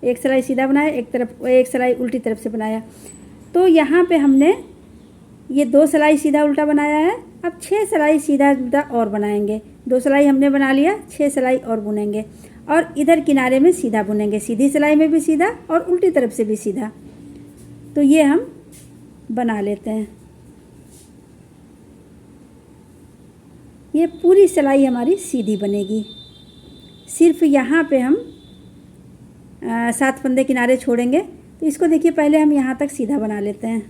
एक सिलाई सीधा बनाया, एक सिलाई उल्टी तरफ से बनाया। तो यहाँ पे हमने ये 2 सिलाई सीधा उल्टा बनाया है। अब 6 सिलाई सीधा उल्टा और बनाएंगे। 2 सिलाई हमने बना लिया, 6 सिलाई और बुनेंगे और इधर किनारे में सीधा बुनेंगे। सीधी सिलाई में भी सीधा और उल्टी तरफ से भी सीधा। तो ये हम बना लेते हैं। ये पूरी सिलाई हमारी सीधी बनेगी। सिर्फ यहाँ पे हम 7 फंदे किनारे छोड़ेंगे। तो इसको देखिए, पहले हम यहाँ तक सीधा बना लेते हैं।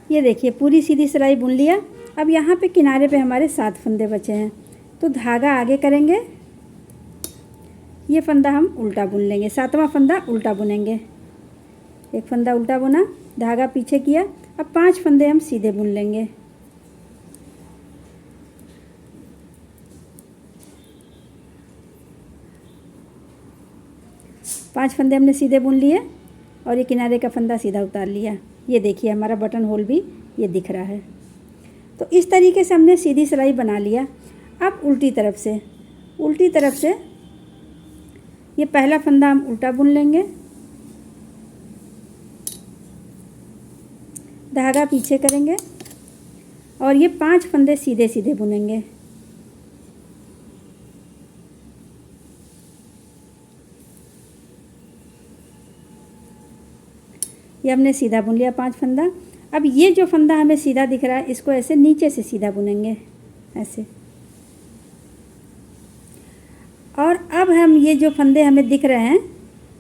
ये देखिए पूरी सीधी सिलाई बुन लिया। अब यहाँ पे किनारे पे हमारे 7 फंदे बचे हैं। तो धागा आगे करेंगे, ये फंदा हम उल्टा बुन लेंगे। 7वां फंदा उल्टा बुनेंगे। एक फंदा उल्टा बुना, धागा पीछे किया। अब 5 फंदे हम सीधे बुन लेंगे। 5 फंदे हमने सीधे बुन लिए और ये किनारे का फंदा सीधा उतार लिया। ये देखिए हमारा बटन होल भी ये दिख रहा है। तो इस तरीके से हमने सीधी सिलाई बना लिया। अब उल्टी तरफ से ये पहला फंदा हम उल्टा बुन लेंगे, धागा पीछे करेंगे और ये 5 फंदे सीधे सीधे बुनेंगे। ये हमने सीधा बुन लिया 5 फंदा। अब ये जो फंदा हमें सीधा दिख रहा है इसको ऐसे नीचे से सीधा बुनेंगे ऐसे। और अब हम ये जो फंदे हमें दिख रहे हैं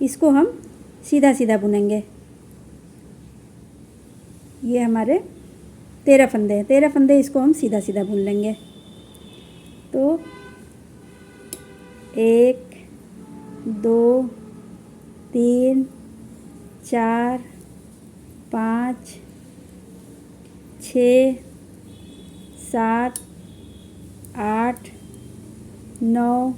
इसको हम सीधा सीधा बुनेंगे। ये हमारे 13 फंदे हैं, 13 फंदे इसको हम सीधा सीधा बुन लेंगे। तो 1 2 3 4 5 6 7 8 9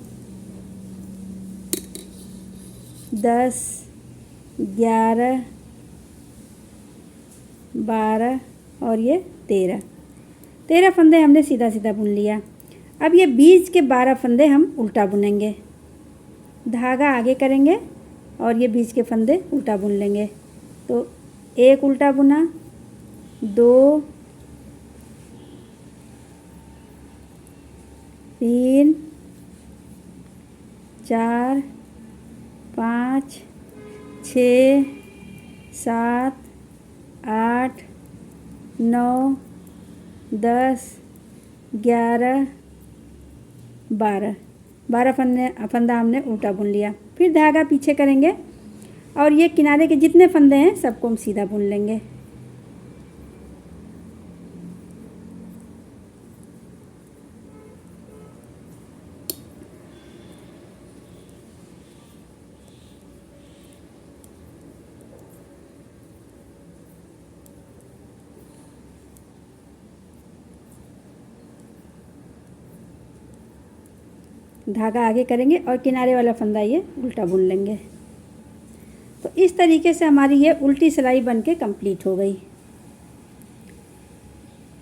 10 11 12 और ये 13 फंदे हमने सीधा सीधा बुन लिया। अब ये बीच के 12 फंदे हम उल्टा बुनेंगे, धागा आगे करेंगे और ये बीच के फंदे उल्टा बुन लेंगे। तो 1 उल्टा बुना, 2 3 4 5 6 7 8 9 10 11 12 फंदा हमने उल्टा बुन लिया। फिर धागा पीछे करेंगे और ये किनारे के जितने फंदे हैं सबको हम सीधा बुन लेंगे। धागा आगे करेंगे और किनारे वाला फंदा ये उल्टा बुन लेंगे। तो इस तरीके से हमारी ये उल्टी सिलाई बन के कंप्लीट हो गई।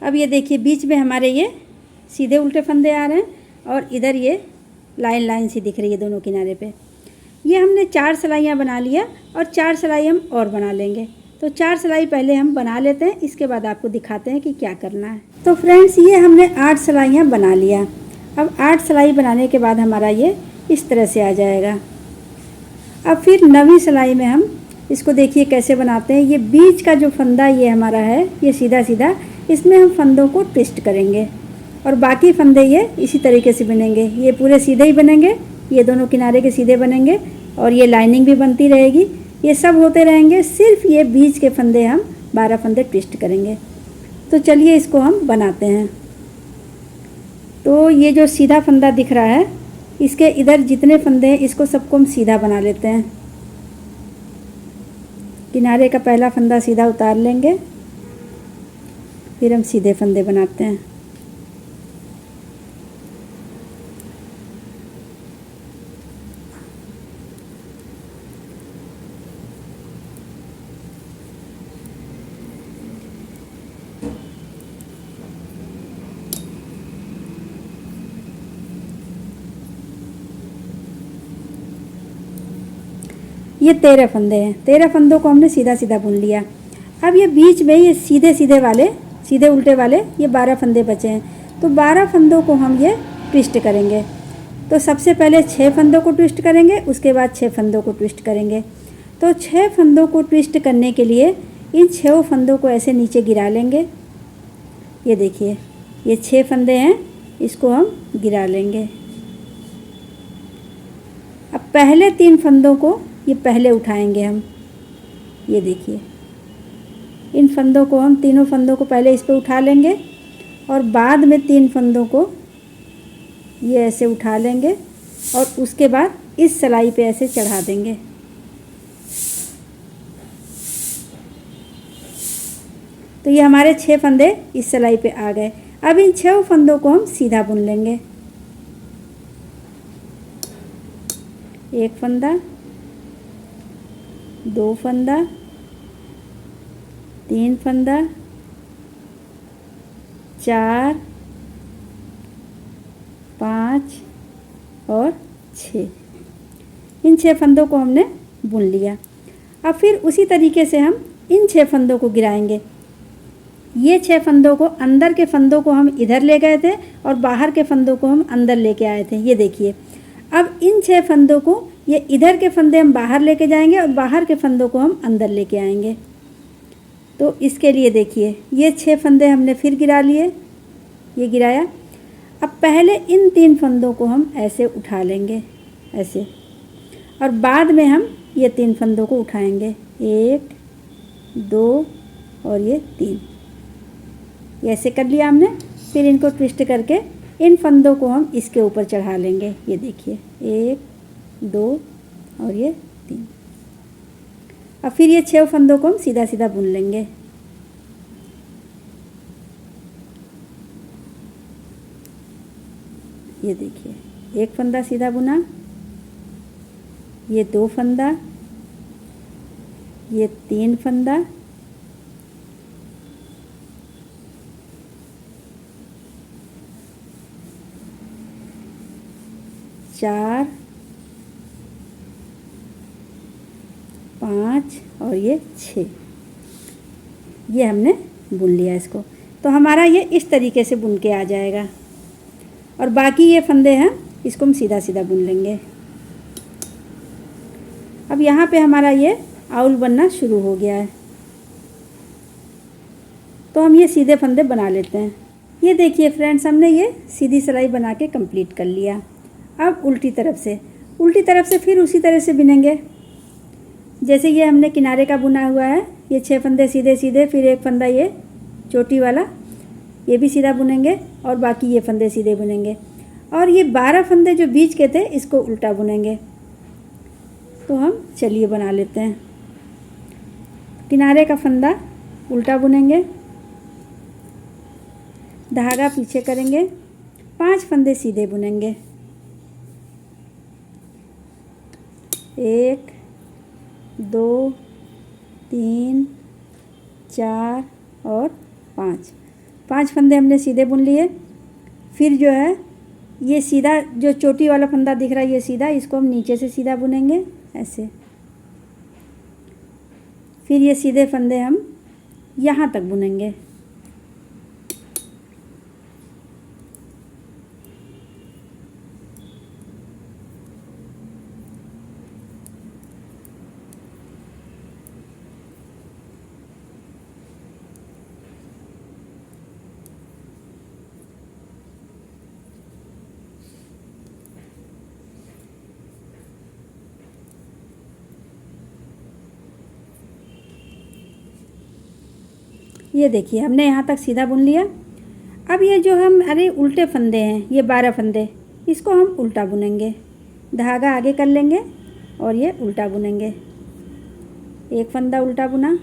अब ये देखिए बीच में हमारे ये सीधे उल्टे फंदे आ रहे हैं और इधर ये लाइन लाइन सी दिख रही है दोनों किनारे पे। ये हमने 4 सिलाइयाँ बना लिया और 4 सिलाई हम और बना लेंगे। तो 4 सिलाई पहले हम बना लेते हैं, इसके बाद आपको दिखाते हैं कि क्या करना है। तो फ्रेंड्स ये हमने 8 सिलाइयाँ बना लिया। अब 8 सिलाई बनाने के बाद हमारा ये इस तरह से आ जाएगा। अब फिर 9वीं सिलाई में हम इसको देखिए कैसे बनाते हैं। ये बीच का जो फंदा ये हमारा है ये सीधा सीधा, इसमें हम फंदों को ट्विस्ट करेंगे और बाकी फंदे ये इसी तरीके से बनेंगे। ये पूरे सीधे ही बनेंगे, ये दोनों किनारे के सीधे बनेंगे और ये लाइनिंग भी बनती रहेगी। ये सब होते रहेंगे, सिर्फ ये बीच के फंदे हम 12 फंदे ट्विस्ट करेंगे। तो चलिए इसको हम बनाते हैं। तो ये जो सीधा फंदा दिख रहा है इसके इधर जितने फंदे हैं इसको सबको हम सीधा बना लेते हैं। किनारे का पहला फंदा सीधा उतार लेंगे, फिर हम सीधे फंदे बनाते हैं। ये 13 फंदे हैं, 13 फंदों को हमने सीधा सीधा बुन लिया। अब ये बीच में ये सीधे सीधे वाले, सीधे उल्टे वाले ये 12 फंदे बचे हैं। तो 12 फंदों को हम ये ट्विस्ट करेंगे। तो सबसे पहले 6 फंदों को ट्विस्ट करेंगे, उसके बाद 6 फंदों को ट्विस्ट करेंगे। तो 6 फंदों को ट्विस्ट करने के लिए इन 6 फंदों को ऐसे नीचे गिरा लेंगे। ये देखिए ये 6 फंदे हैं, इसको हम गिरा लेंगे। अब पहले 3 फंदों को ये पहले उठाएंगे हम। ये देखिए इन फंदों को हम, तीनों फंदों को पहले इस पे उठा लेंगे और बाद में 3 फंदों को ये ऐसे उठा लेंगे और उसके बाद इस सिलाई पे ऐसे चढ़ा देंगे। तो ये हमारे 6 फंदे इस सिलाई पे आ गए। अब इन 6 फंदों को हम सीधा बुन लेंगे। एक फंदा, 2 फंदा, 3 फंदा, 4, 5 और 6। इन 6 फंदों को हमने बुन लिया। अब फिर उसी तरीके से हम इन 6 फंदों को गिराएंगे। ये 6 फंदों को, अंदर के फंदों को हम इधर ले गए थे और बाहर के फंदों को हम अंदर लेके आए थे। ये देखिए, अब इन 6 फंदों को, ये इधर के फंदे हम बाहर लेके जाएंगे और बाहर के फंदों को हम अंदर लेके आएंगे। तो इसके लिए देखिए, ये 6 फंदे हमने फिर गिरा लिए, ये गिराया। अब पहले इन 3 फंदों को हम ऐसे उठा लेंगे, ऐसे, और बाद में हम ये 3 फंदों को उठाएंगे, 1, 2 और ये 3। ये ऐसे कर लिया हमने। फिर इनको ट्विस्ट करके इन फंदों को हम इसके ऊपर चढ़ा लेंगे। ये देखिए, 1, 2 और ये 3। अब फिर ये 6 फंदों को हम सीधा सीधा बुन लेंगे। ये देखिए, 1 फंदा सीधा बुना, ये 2 फंदा, ये 3 फंदा, चार, 5 और ये 6। ये हमने बुन लिया इसको। तो हमारा ये इस तरीके से बुन के आ जाएगा। और बाकी ये फंदे हैं, इसको हम सीधा सीधा बुन लेंगे। अब यहाँ पे हमारा ये आउल बनना शुरू हो गया है। तो हम ये सीधे फंदे बना लेते हैं। ये देखिए फ्रेंड्स, हमने ये सीधी सिलाई बना के कंप्लीट कर लिया। अब उल्टी तरफ से फिर उसी तरह से बुनेंगे जैसे ये हमने किनारे का बुना हुआ है। ये 6 फंदे सीधे सीधे, फिर 1 फंदा ये चोटी वाला, ये भी सीधा बुनेंगे और बाकी ये फंदे सीधे बुनेंगे। और ये 12 फंदे जो बीच के थे, इसको उल्टा बुनेंगे। तो हम चलिए बना लेते हैं। किनारे का फंदा उल्टा बुनेंगे, धागा पीछे करेंगे, 5 फंदे सीधे बुनेंगे, 1, 2, 3, 4 और 5 फंदे हमने सीधे बुन लिए। फिर जो है ये सीधा, जो चोटी वाला फंदा दिख रहा है ये सीधा, इसको हम नीचे से सीधा बुनेंगे ऐसे। फिर ये सीधे फंदे हम यहाँ तक बुनेंगे। ये देखिए, हमने यहाँ तक सीधा बुन लिया। अब ये जो हम उल्टे फंदे हैं, ये 12 फंदे, इसको हम उल्टा बुनेंगे। धागा आगे कर लेंगे और ये उल्टा बुनेंगे। 1 फंदा उल्टा बुना,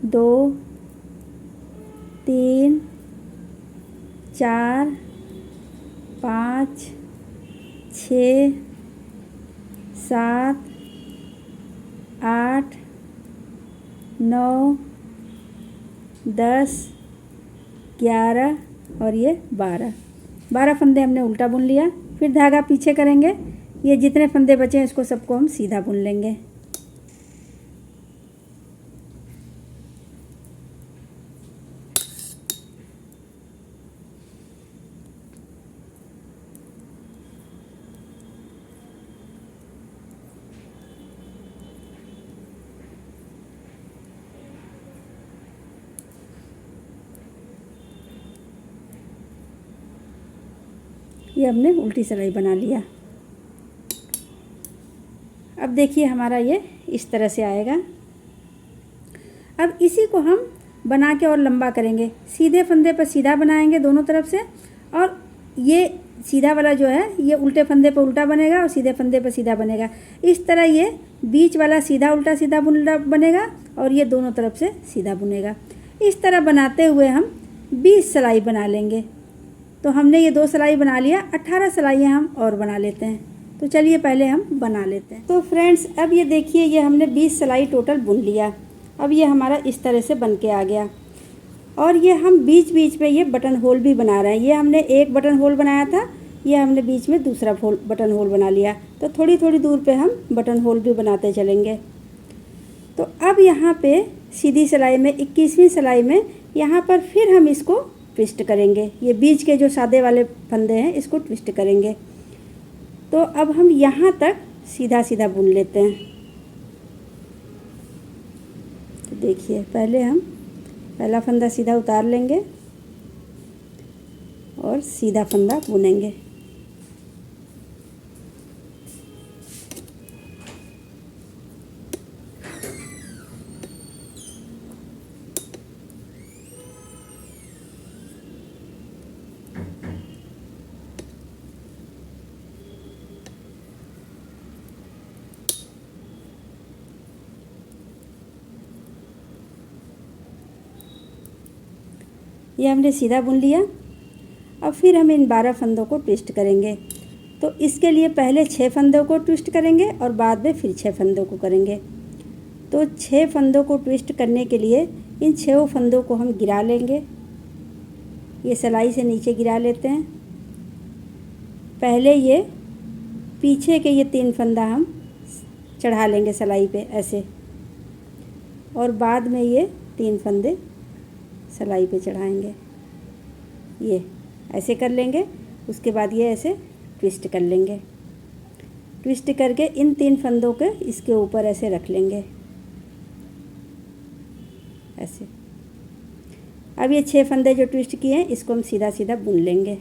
2, 3, 4, 5, 6, 7, 8, 9, 10, 11 और ये 12 फंदे हमने उल्टा बुन लिया। फिर धागा पीछे करेंगे, ये जितने फंदे बचे हैं इसको सबको हम सीधा बुन लेंगे। ये हमने उल्टी सिलाई बना लिया। अब देखिए हमारा ये इस तरह से आएगा। अब इसी को हम बना के और लंबा करेंगे। सीधे फंदे पर सीधा बनाएंगे दोनों तरफ से, और ये सीधा वाला जो है ये उल्टे फंदे पर उल्टा बनेगा और सीधे फंदे पर सीधा बनेगा। इस तरह ये बीच वाला सीधा उल्टा सीधा बनेगा और ये दोनों तरफ से सीधा बुनेगा। इस तरह बनाते हुए हम 20 सिलाई बना लेंगे। तो हमने ये 2 सिलाई बना लिया, 18 सिलाइयाँ हम और बना लेते हैं। तो चलिए पहले हम बना लेते हैं। तो फ्रेंड्स अब ये देखिए, ये हमने 20 सिलाई टोटल बुन लिया। अब ये हमारा इस तरह से बन के आ गया। और ये हम बीच बीच में ये बटन होल भी बना रहे हैं। ये हमने एक बटन होल बनाया था, ये हमने बीच में दूसरा बटन होल बना लिया। तो थोड़ी थोड़ी दूर पे हम बटन होल भी बनाते चलेंगे। तो अब यहाँ पे सीधी सिलाई में 21वीं सिलाई में यहाँ पर फिर हम इसको ट्विस्ट करेंगे। ये बीच के जो सादे वाले फंदे हैं इसको ट्विस्ट करेंगे। तो अब हम यहाँ तक सीधा सीधा बुन लेते हैं। तो देखिए, पहले हम पहला फंदा सीधा उतार लेंगे और सीधा फंदा बुनेंगे। ये हमने सीधा बुन लिया। अब फिर हम इन 12 फंदों को ट्विस्ट करेंगे। तो इसके लिए पहले 6 फंदों को ट्विस्ट करेंगे और बाद में फिर 6 फंदों को करेंगे। तो 6 फंदों को ट्विस्ट करने के लिए इन 6 फंदों को हम गिरा लेंगे। ये सिलाई से नीचे गिरा लेते हैं। पहले ये पीछे के ये 3 फंदा हम चढ़ा लेंगे सिलाई पे ऐसे, और बाद में ये 3 फंदे सिलाई पे चढ़ाएंगे। ये ऐसे कर लेंगे। उसके बाद ये ऐसे ट्विस्ट कर लेंगे। ट्विस्ट करके इन 3 फंदों के इसके ऊपर ऐसे रख लेंगे ऐसे। अब ये 6 फंदे जो ट्विस्ट किए हैं इसको हम सीधा सीधा बुन लेंगे।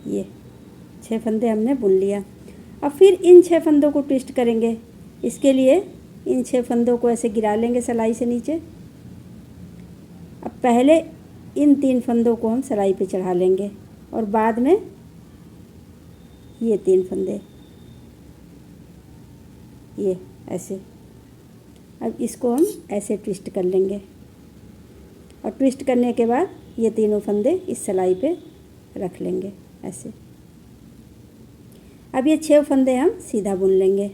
ये 6 फंदे हमने बुन लिया। अब फिर इन 6 फंदों को ट्विस्ट करेंगे। इसके लिए इन 6 फंदों को ऐसे गिरा लेंगे सिलाई से नीचे। अब पहले इन 3 फंदों को हम सिलाई पे चढ़ा लेंगे और बाद में ये 3 फंदे ये ऐसे। अब इसको हम ऐसे ट्विस्ट कर लेंगे और ट्विस्ट करने के बाद ये तीनों फंदे इस सिलाई पे रख लेंगे ऐसे। अब ये 6 फंदे हम सीधा बुन लेंगे।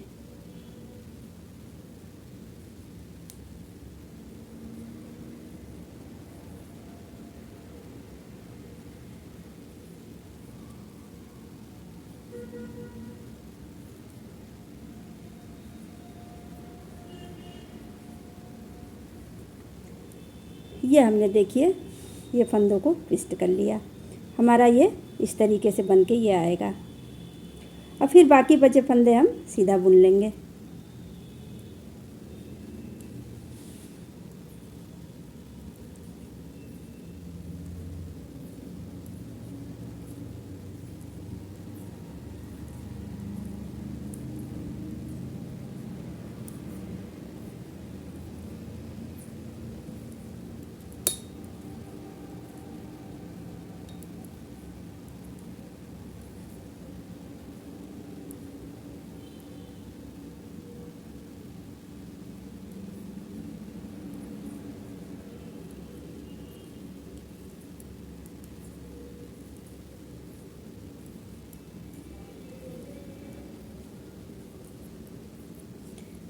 ये हमने देखिए ये फंदों को ट्विस्ट कर लिया। हमारा ये इस तरीके से बन के ये आएगा। और फिर बाकी बचे फंदे हम सीधा बुन लेंगे।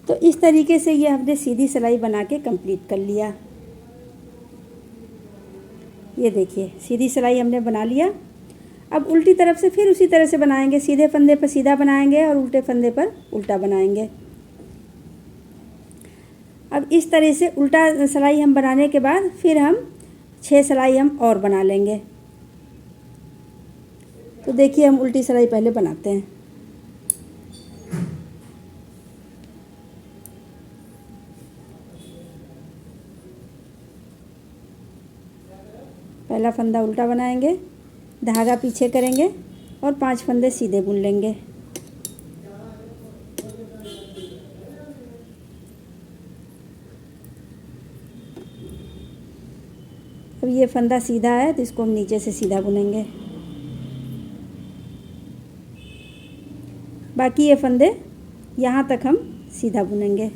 तो इस तरीके से ये हमने सीधी सिलाई बना के कंप्लीट कर लिया। ये देखिए सीधी सिलाई हमने बना लिया। अब उल्टी तरफ से फिर उसी तरह से बनाएंगे। सीधे फंदे पर सीधा बनाएंगे और उल्टे फंदे पर उल्टा बनाएंगे। अब इस तरह से उल्टा सिलाई हम बनाने के बाद फिर हम 6 सिलाई हम और बना लेंगे। तो देखिए हम उल्टी सिलाई पहले बनाते हैं। पहला फंदा उल्टा बनाएंगे, धागा पीछे करेंगे और 5 फंदे सीधे बुन लेंगे। अब ये फंदा सीधा है तो इसको हम नीचे से सीधा बुनेंगे। बाकी ये फंदे यहाँ तक हम सीधा बुनेंगे।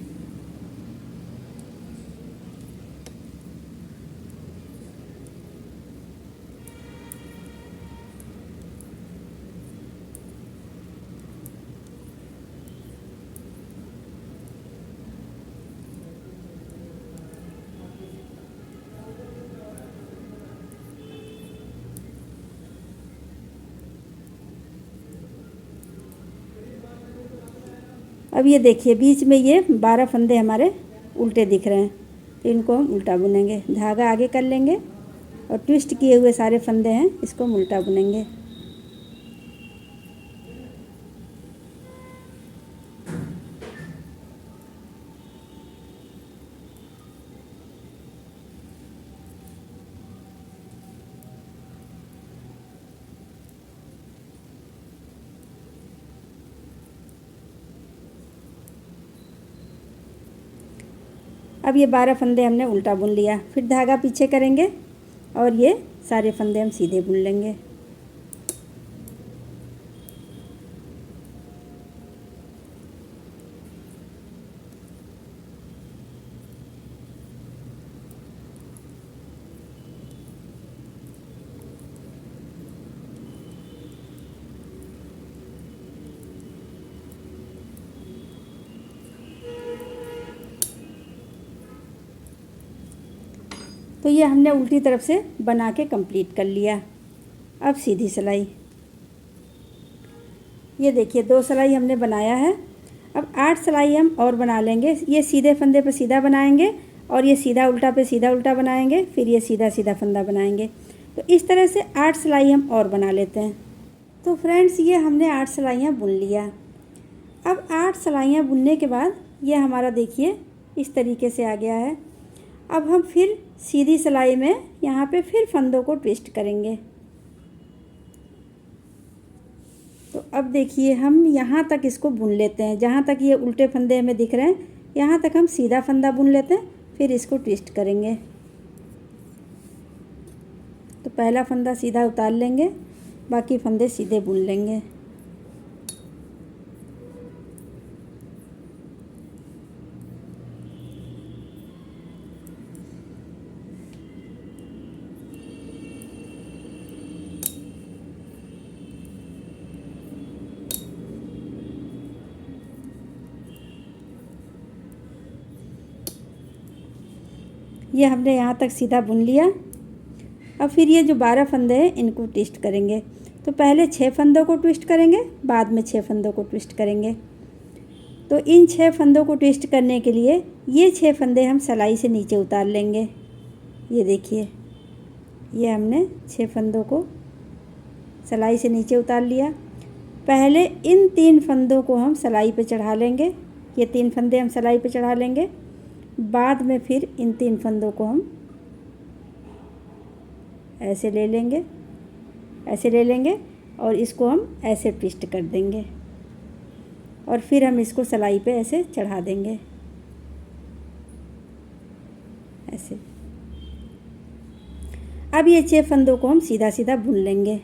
अब ये देखिए बीच में ये 12 फंदे हमारे उल्टे दिख रहे हैं, तो इनको हम उल्टा बुनेंगे। धागा आगे कर लेंगे और ट्विस्ट किए हुए सारे फंदे हैं, इसको हम उल्टा बुनेंगे। अब ये 12 फंदे हमने उल्टा बुन लिया, फिर धागा पीछे करेंगे और ये सारे फंदे हम सीधे बुन लेंगे। तो ये हमने उल्टी तरफ से बना के कंप्लीट कर लिया। अब सीधी सिलाई, ये देखिए 2 सिलाई हमने बनाया है। अब 8 सिलाई हम और बना लेंगे। ये सीधे फंदे पे सीधा बनाएंगे और ये सीधा उल्टा पे सीधा उल्टा बनाएंगे, फिर ये सीधा सीधा फंदा बनाएंगे। तो इस तरह से 8 सिलाई हम और बना लेते हैं। तो फ्रेंड्स ये हमने 8 सिलाइयाँ बुन लिया। अब 8 सिलाइयाँ बुनने के बाद ये हमारा देखिए इस तरीके से आ गया है। अब हम फिर सीधी सिलाई में यहाँ पे फिर फंदों को ट्विस्ट करेंगे। तो अब देखिए हम यहाँ तक इसको बुन लेते हैं, जहाँ तक ये उल्टे फंदे हमें दिख रहे हैं यहाँ तक हम सीधा फंदा बुन लेते हैं, फिर इसको ट्विस्ट करेंगे। तो पहला फंदा सीधा उतार लेंगे, बाकी फंदे सीधे बुन लेंगे। ये हमने यहाँ तक सीधा बुन लिया। अब फिर ये जो 12 फंदे हैं इनको ट्विस्ट करेंगे। तो पहले 6 फंदों को ट्विस्ट करेंगे, बाद में 6 फंदों को ट्विस्ट करेंगे। तो इन 6 फंदों को ट्विस्ट करने के लिए ये 6 फंदे हम सिलाई से नीचे उतार लेंगे। ये देखिए ये हमने 6 फंदों को सिलाई से नीचे उतार लिया। पहले इन 3 फंदों को हम सिलाई पे चढ़ा लेंगे। ये 3 फंदे हम सिलाई पे चढ़ा लेंगे। बाद में फिर इन 3 फंदों को हम ऐसे ले लेंगे, ऐसे ले लेंगे और इसको हम ऐसे ट्विस्ट कर देंगे और फिर हम इसको सिलाई पे ऐसे चढ़ा देंगे, ऐसे। अब ये 6 फंदों को हम सीधा सीधा बुन लेंगे।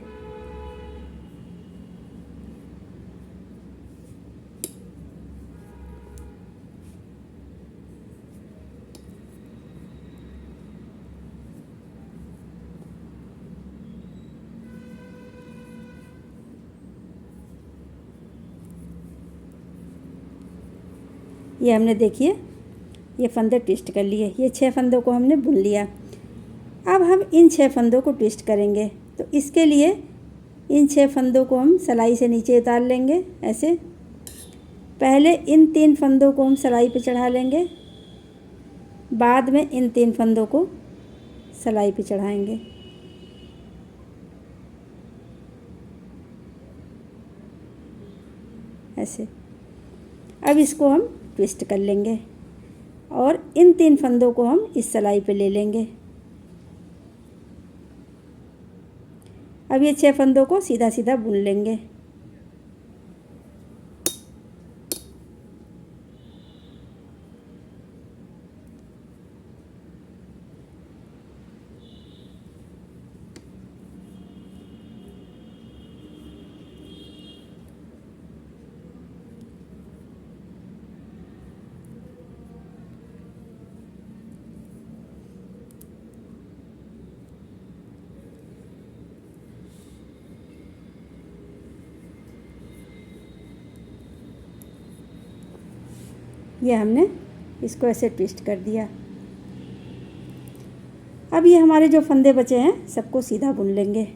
ये हमने देखिए ये फंदे ट्विस्ट कर लिए। ये 6 फंदों को हमने बुन लिया। अब हम इन 6 फंदों को ट्विस्ट करेंगे। तो इसके लिए इन 6 फंदों को हम सिलाई से नीचे उतार लेंगे, ऐसे। पहले इन 3 फंदों को हम सिलाई पे चढ़ा लेंगे, बाद में इन 3 फंदों को सिलाई पे चढ़ाएंगे, ऐसे। अब इसको हम ट्विस्ट कर लेंगे और इन 3 फंदों को हम इस सिलाई पे ले लेंगे। अब ये 6 फंदों को सीधा सीधा बुन लेंगे। ये हमने इसको ऐसे ट्विस्ट कर दिया। अब ये हमारे जो फंदे बचे हैं सबको सीधा बुन लेंगे।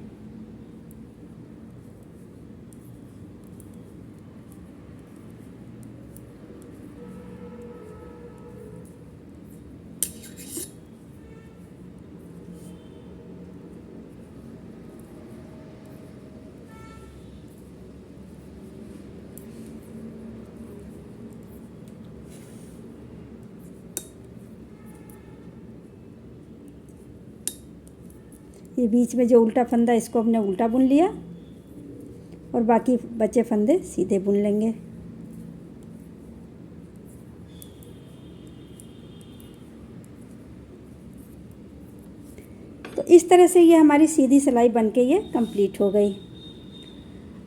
ये बीच में जो उल्टा फंदा इसको हमने उल्टा बुन लिया और बाकी बचे फंदे सीधे बुन लेंगे। तो इस तरह से ये हमारी सीधी सिलाई बनके ये कंप्लीट हो गई।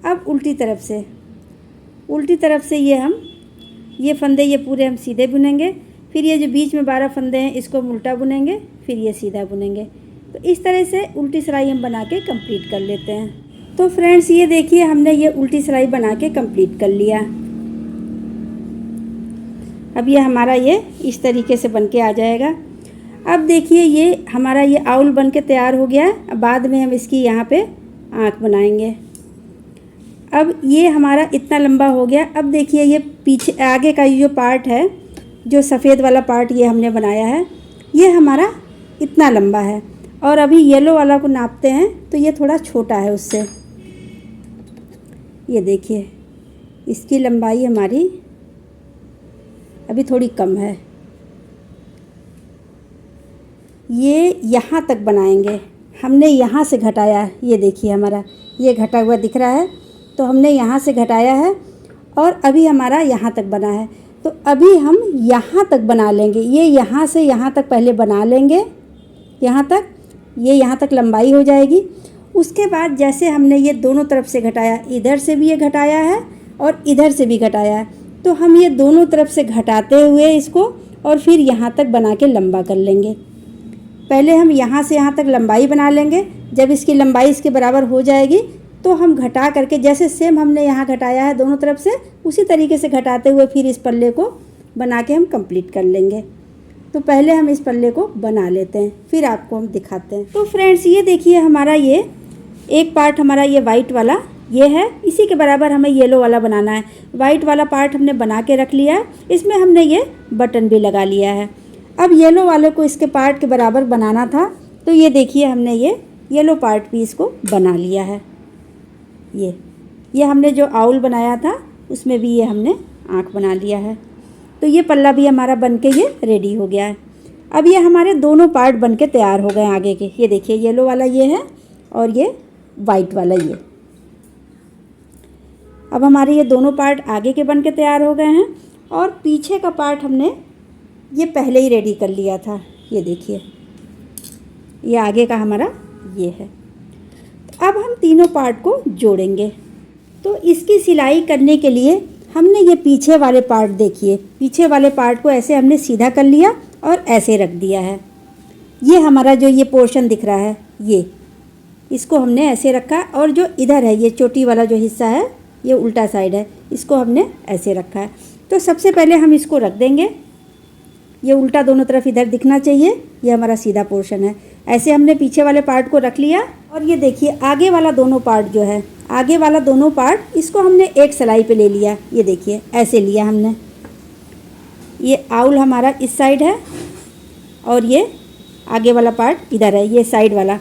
अब उल्टी तरफ से ये फंदे ये पूरे हम सीधे बुनेंगे, फिर ये जो बीच में 12 फंदे हैं इसको हम उल्टा बुनेंगे, फिर ये सीधा बुनेंगे। तो इस तरह से उल्टी सिलाई हम बना के कंप्लीट कर लेते हैं। तो फ्रेंड्स ये देखिए हमने ये उल्टी सिलाई बना के कंप्लीट कर लिया। अब ये हमारा ये इस तरीके से बन के आ जाएगा। अब देखिए ये हमारा ये आउल बन के तैयार हो गया है। अब बाद में हम इसकी यहाँ पे आँख बनाएंगे। अब ये हमारा इतना लंबा हो गया। अब देखिए ये पीछे आगे का जो पार्ट है, जो सफ़ेद वाला पार्ट ये हमने बनाया है, ये हमारा इतना लंबा है। और अभी येलो वाला को नापते हैं तो ये थोड़ा छोटा है उससे। ये देखिए इसकी लंबाई हमारी अभी थोड़ी कम है। ये यहाँ तक बनाएंगे। हमने यहाँ से घटाया है, ये देखिए हमारा ये घटा हुआ दिख रहा है, तो हमने यहाँ से घटाया है और अभी हमारा यहाँ तक बना है। तो अभी हम यहाँ तक बना लेंगे। ये यहाँ से यहाँ तक पहले बना लेंगे, यहाँ तक, ये यहाँ तक लंबाई हो जाएगी। उसके बाद जैसे हमने ये दोनों तरफ से घटाया, इधर से भी ये घटाया है और इधर से भी घटाया है, तो हम ये दोनों तरफ से घटाते हुए इसको और फिर यहाँ तक बना के लंबा कर लेंगे। पहले हम यहाँ से यहाँ तक लंबाई बना लेंगे। जब इसकी लंबाई इसके बराबर हो जाएगी तो हम घटा करके, जैसे सेम हमने यहाँ घटाया है दोनों तरफ से, उसी तरीके से घटाते हुए फिर इस पल्ले को बना के हम कंप्लीट कर लेंगे। तो पहले हम इस पल्ले को बना लेते हैं, फिर आपको हम दिखाते हैं। तो फ्रेंड्स ये देखिए हमारा ये एक पार्ट हमारा ये वाइट वाला ये है, इसी के बराबर हमें येलो वाला बनाना है। वाइट वाला पार्ट हमने बना के रख लिया है, इसमें हमने ये बटन भी लगा लिया है। अब येलो वाले को इसके पार्ट के बराबर बनाना था, तो ये देखिए हमने ये येलो पार्ट भी इसको बना लिया है। ये हमने जो आउल बनाया था उसमें भी ये हमने आँख बना लिया है। तो ये पल्ला भी हमारा बन के ये रेडी हो गया है। अब ये हमारे दोनों पार्ट बन के तैयार हो गए आगे के। ये देखिए येलो वाला ये है और ये वाइट वाला ये। अब हमारे ये दोनों पार्ट आगे के बन के तैयार हो गए हैं और पीछे का पार्ट हमने ये पहले ही रेडी कर लिया था। ये देखिए ये आगे का हमारा ये है। तो अब हम तीनों पार्ट को जोड़ेंगे। तो इसकी सिलाई करने के लिए हमने ये पीछे वाले पार्ट, देखिए पीछे वाले पार्ट को ऐसे हमने सीधा कर लिया और ऐसे रख दिया है। ये हमारा जो ये पोर्शन दिख रहा है ये, इसको हमने ऐसे रखा और जो इधर है ये चोटी वाला जो हिस्सा है ये उल्टा साइड है, इसको हमने ऐसे रखा है। तो सबसे पहले हम इसको रख देंगे। ये उल्टा दोनों तरफ इधर दिखना चाहिए, ये हमारा सीधा पोर्शन है। ऐसे हमने पीछे वाले पार्ट को रख लिया और ये देखिए आगे वाला दोनों पार्ट जो है, आगे वाला दोनों पार्ट इसको हमने एक सिलाई पे ले लिया। ये देखिए ऐसे लिया हमने। ये आउल हमारा इस साइड है और ये आगे वाला पार्ट इधर है, ये साइड वाला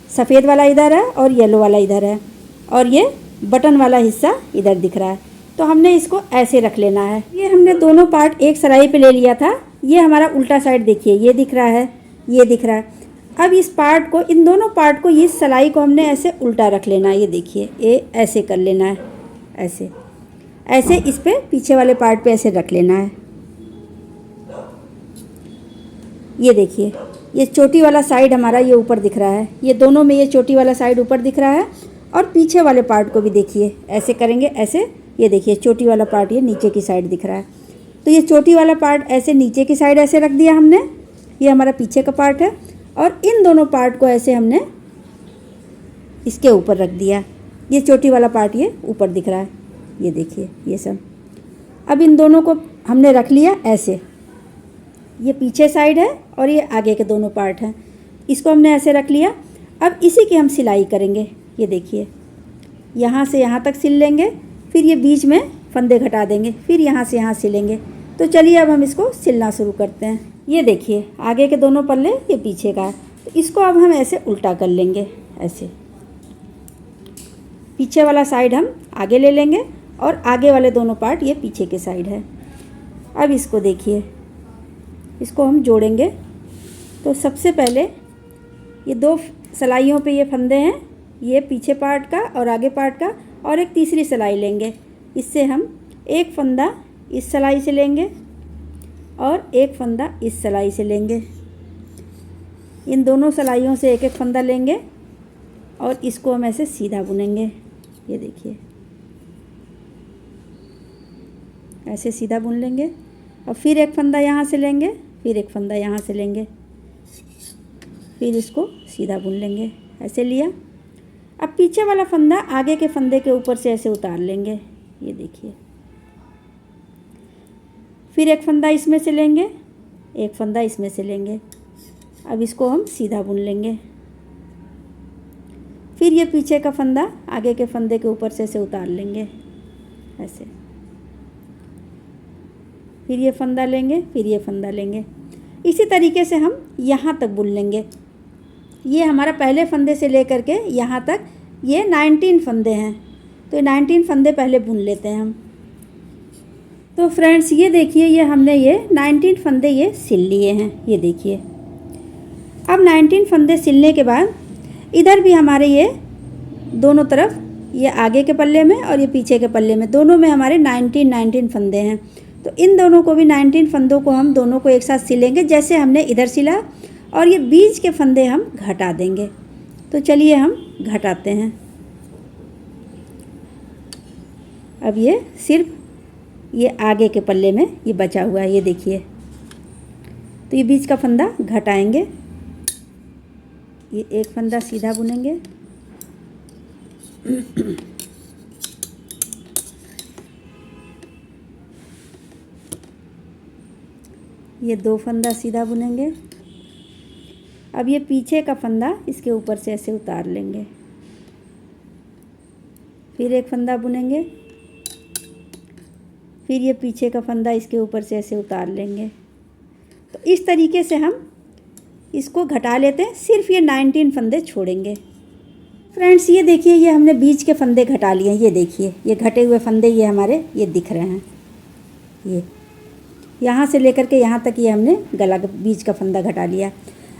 सफ़ेद वाला इधर है और येलो वाला इधर है और ये बटन वाला हिस्सा इधर दिख रहा है। तो हमने इसको ऐसे रख लेना है। ये हमने दोनों पार्ट एक सिलाई पे ले लिया था। ये हमारा उल्टा साइड देखिए, ये दिख रहा है, ये दिख रहा है। अब इस पार्ट को, इन दोनों पार्ट को, इस सिलाई को हमने ऐसे उल्टा रख लेना है। ये देखिए ये ऐसे कर लेना है, ऐसे ऐसे इस पे पीछे वाले पार्ट पे ऐसे रख लेना है। ये देखिए ये चोटी वाला साइड हमारा ये ऊपर दिख रहा है, ये दोनों में ये चोटी वाला साइड ऊपर दिख रहा है और पीछे वाले पार्ट को भी देखिए ऐसे करेंगे, ऐसे। ये देखिए चोटी वाला पार्ट ये नीचे की साइड दिख रहा है, तो ये चोटी वाला पार्ट ऐसे नीचे की साइड ऐसे रख दिया हमने। ये हमारा पीछे का पार्ट है और इन दोनों पार्ट को ऐसे हमने इसके ऊपर रख दिया। ये चोटी वाला पार्ट ये ऊपर दिख रहा है, ये देखिए ये सब। अब इन दोनों को हमने रख लिया ऐसे, ये पीछे साइड है और ये आगे के दोनों पार्ट हैं, इसको हमने ऐसे रख लिया। अब इसी की हम सिलाई करेंगे। ये देखिए, यहाँ से यहाँ तक सिल लेंगे, फिर ये बीच में फंदे घटा देंगे, फिर यहाँ से यहाँ सिलेंगे। तो चलिए अब हम इसको सिलना शुरू करते हैं। ये देखिए, आगे के दोनों पल्ले ये पीछे का है, तो इसको अब हम ऐसे उल्टा कर लेंगे। ऐसे पीछे वाला साइड हम आगे ले लेंगे और आगे वाले दोनों पार्ट ये पीछे के साइड है। अब इसको देखिए, इसको हम जोड़ेंगे। तो सबसे पहले ये 2 सिलाइयों पे ये फंदे हैं, ये पीछे पार्ट का और आगे पार्ट का, और एक तीसरी सिलाई लेंगे। इससे हम एक फंदा इस सिलाई से लेंगे और एक फंदा इस सिलाई से लेंगे। इन दोनों सिलाइयों से एक एक फंदा लेंगे और इसको हम ऐसे सीधा बुनेंगे। ये देखिए, ऐसे सीधा बुन लेंगे और फिर एक फंदा यहाँ से लेंगे, फिर एक फंदा यहाँ से लेंगे, फिर इसको सीधा बुन लेंगे। ऐसे लिया। अब पीछे वाला फंदा आगे के फंदे के ऊपर से ऐसे उतार लेंगे। ये देखिए, फिर एक फंदा इसमें से लेंगे, एक फंदा इसमें से लेंगे। अब इसको हम सीधा बुन लेंगे। फिर ये पीछे का फंदा आगे के फंदे के ऊपर से ऐसे उतार लेंगे ऐसे। फिर ये फंदा लेंगे, फिर ये फंदा लेंगे। इसी तरीके से हम यहाँ तक बुन लेंगे। ये हमारा पहले फंदे से लेकर के यहाँ तक ये 19 फंदे हैं, तो 19 फंदे पहले बुन लेते हैं हम। तो फ्रेंड्स ये देखिए, ये हमने ये 19 फंदे ये सिल लिए हैं। ये देखिए, अब 19 फंदे सिलने के बाद इधर भी हमारे ये दोनों तरफ, ये आगे के पल्ले में और ये पीछे के पल्ले में, दोनों में हमारे 19 फंदे हैं। तो इन दोनों को भी 19 फंदों को हम दोनों को एक साथ सिलेंगे, जैसे हमने इधर सिला, और ये बीच के फंदे हम घटा देंगे। तो चलिए हम घटाते हैं। अब ये सिर्फ ये आगे के पल्ले में ये बचा हुआ है। ये देखिए, तो ये बीच का फंदा घटाएंगे। ये एक फंदा सीधा बुनेंगे, ये 2 फंदा सीधा बुनेंगे। अब ये पीछे का फंदा इसके ऊपर से ऐसे उतार लेंगे, फिर एक फंदा बुनेंगे, फिर ये पीछे का फंदा इसके ऊपर से ऐसे उतार लेंगे। तो इस तरीके से हम इसको घटा लेते हैं, सिर्फ ये 19 फंदे छोड़ेंगे। फ्रेंड्स ये देखिए, ये हमने बीच के फंदे घटा लिए हैं। ये देखिए, ये घटे हुए फंदे ये हमारे ये दिख रहे हैं। ये यहाँ से लेकर के यहाँ तक ये हमने गला के बीच का फंदा घटा लिया।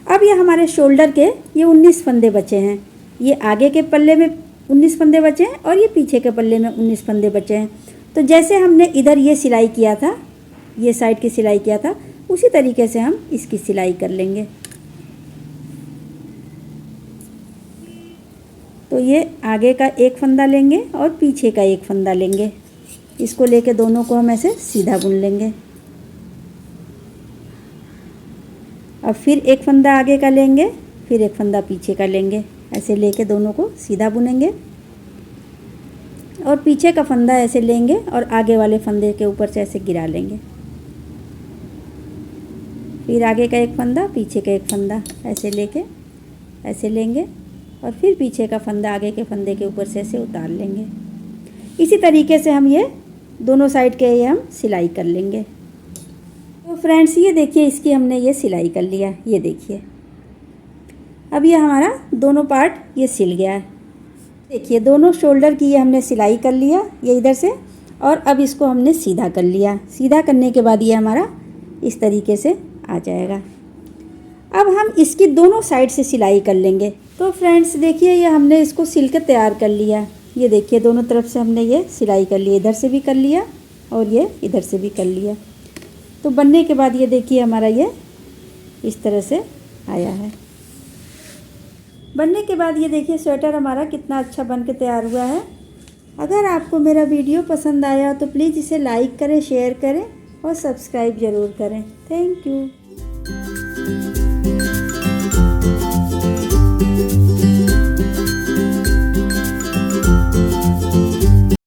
अब ये हमारे शोल्डर के ये 19 फंदे बचे हैं। ये आगे के पल्ले में 19 फंदे बचे हैं और ये पीछे के पल्ले में 19 फंदे बचे हैं। तो जैसे हमने इधर ये सिलाई किया था, ये साइड की सिलाई किया था, उसी तरीके से हम इसकी सिलाई कर लेंगे। तो ये आगे का एक फंदा लेंगे और पीछे का एक फंदा लेंगे, इसको लेके दोनों को हम ऐसे सीधा बुन लेंगे। अब फिर एक फंदा आगे का लेंगे, फिर एक फंदा पीछे का लेंगे, ऐसे लेके दोनों को सीधा बुनेंगे। और पीछे का फंदा ऐसे लेंगे और आगे वाले फंदे के ऊपर से ऐसे गिरा लेंगे। फिर आगे का एक फंदा, पीछे का एक फंदा ऐसे लेके ऐसे लेंगे और फिर पीछे का फंदा आगे के फंदे के ऊपर से ऐसे उतार लेंगे। इसी तरीके से हम ये दोनों साइड के ये हम सिलाई कर लेंगे। तो फ्रेंड्स ये देखिए, इसकी हमने ये सिलाई कर लिया। ये देखिए, अब ये हमारा दोनों पार्ट ये सिल गया है। देखिए, दोनों शोल्डर की ये हमने सिलाई कर लिया, ये इधर से, और अब इसको हमने सीधा कर लिया। सीधा करने के बाद ये हमारा इस तरीके से आ जाएगा। अब हम इसकी दोनों साइड से सिलाई कर लेंगे। तो फ्रेंड्स देखिए, ये हमने इसको सिल के तैयार कर लिया। ये देखिए, दोनों तरफ से हमने ये सिलाई कर लिया, इधर से भी कर लिया और ये इधर से भी कर लिया। तो बनने के बाद ये देखिए, हमारा ये इस तरह से आया है। बनने के बाद ये देखिए, स्वेटर हमारा कितना अच्छा बन के तैयार हुआ है। अगर आपको मेरा वीडियो पसंद आया तो प्लीज़ इसे लाइक करें, शेयर करें और सब्सक्राइब ज़रूर करें। Thank you.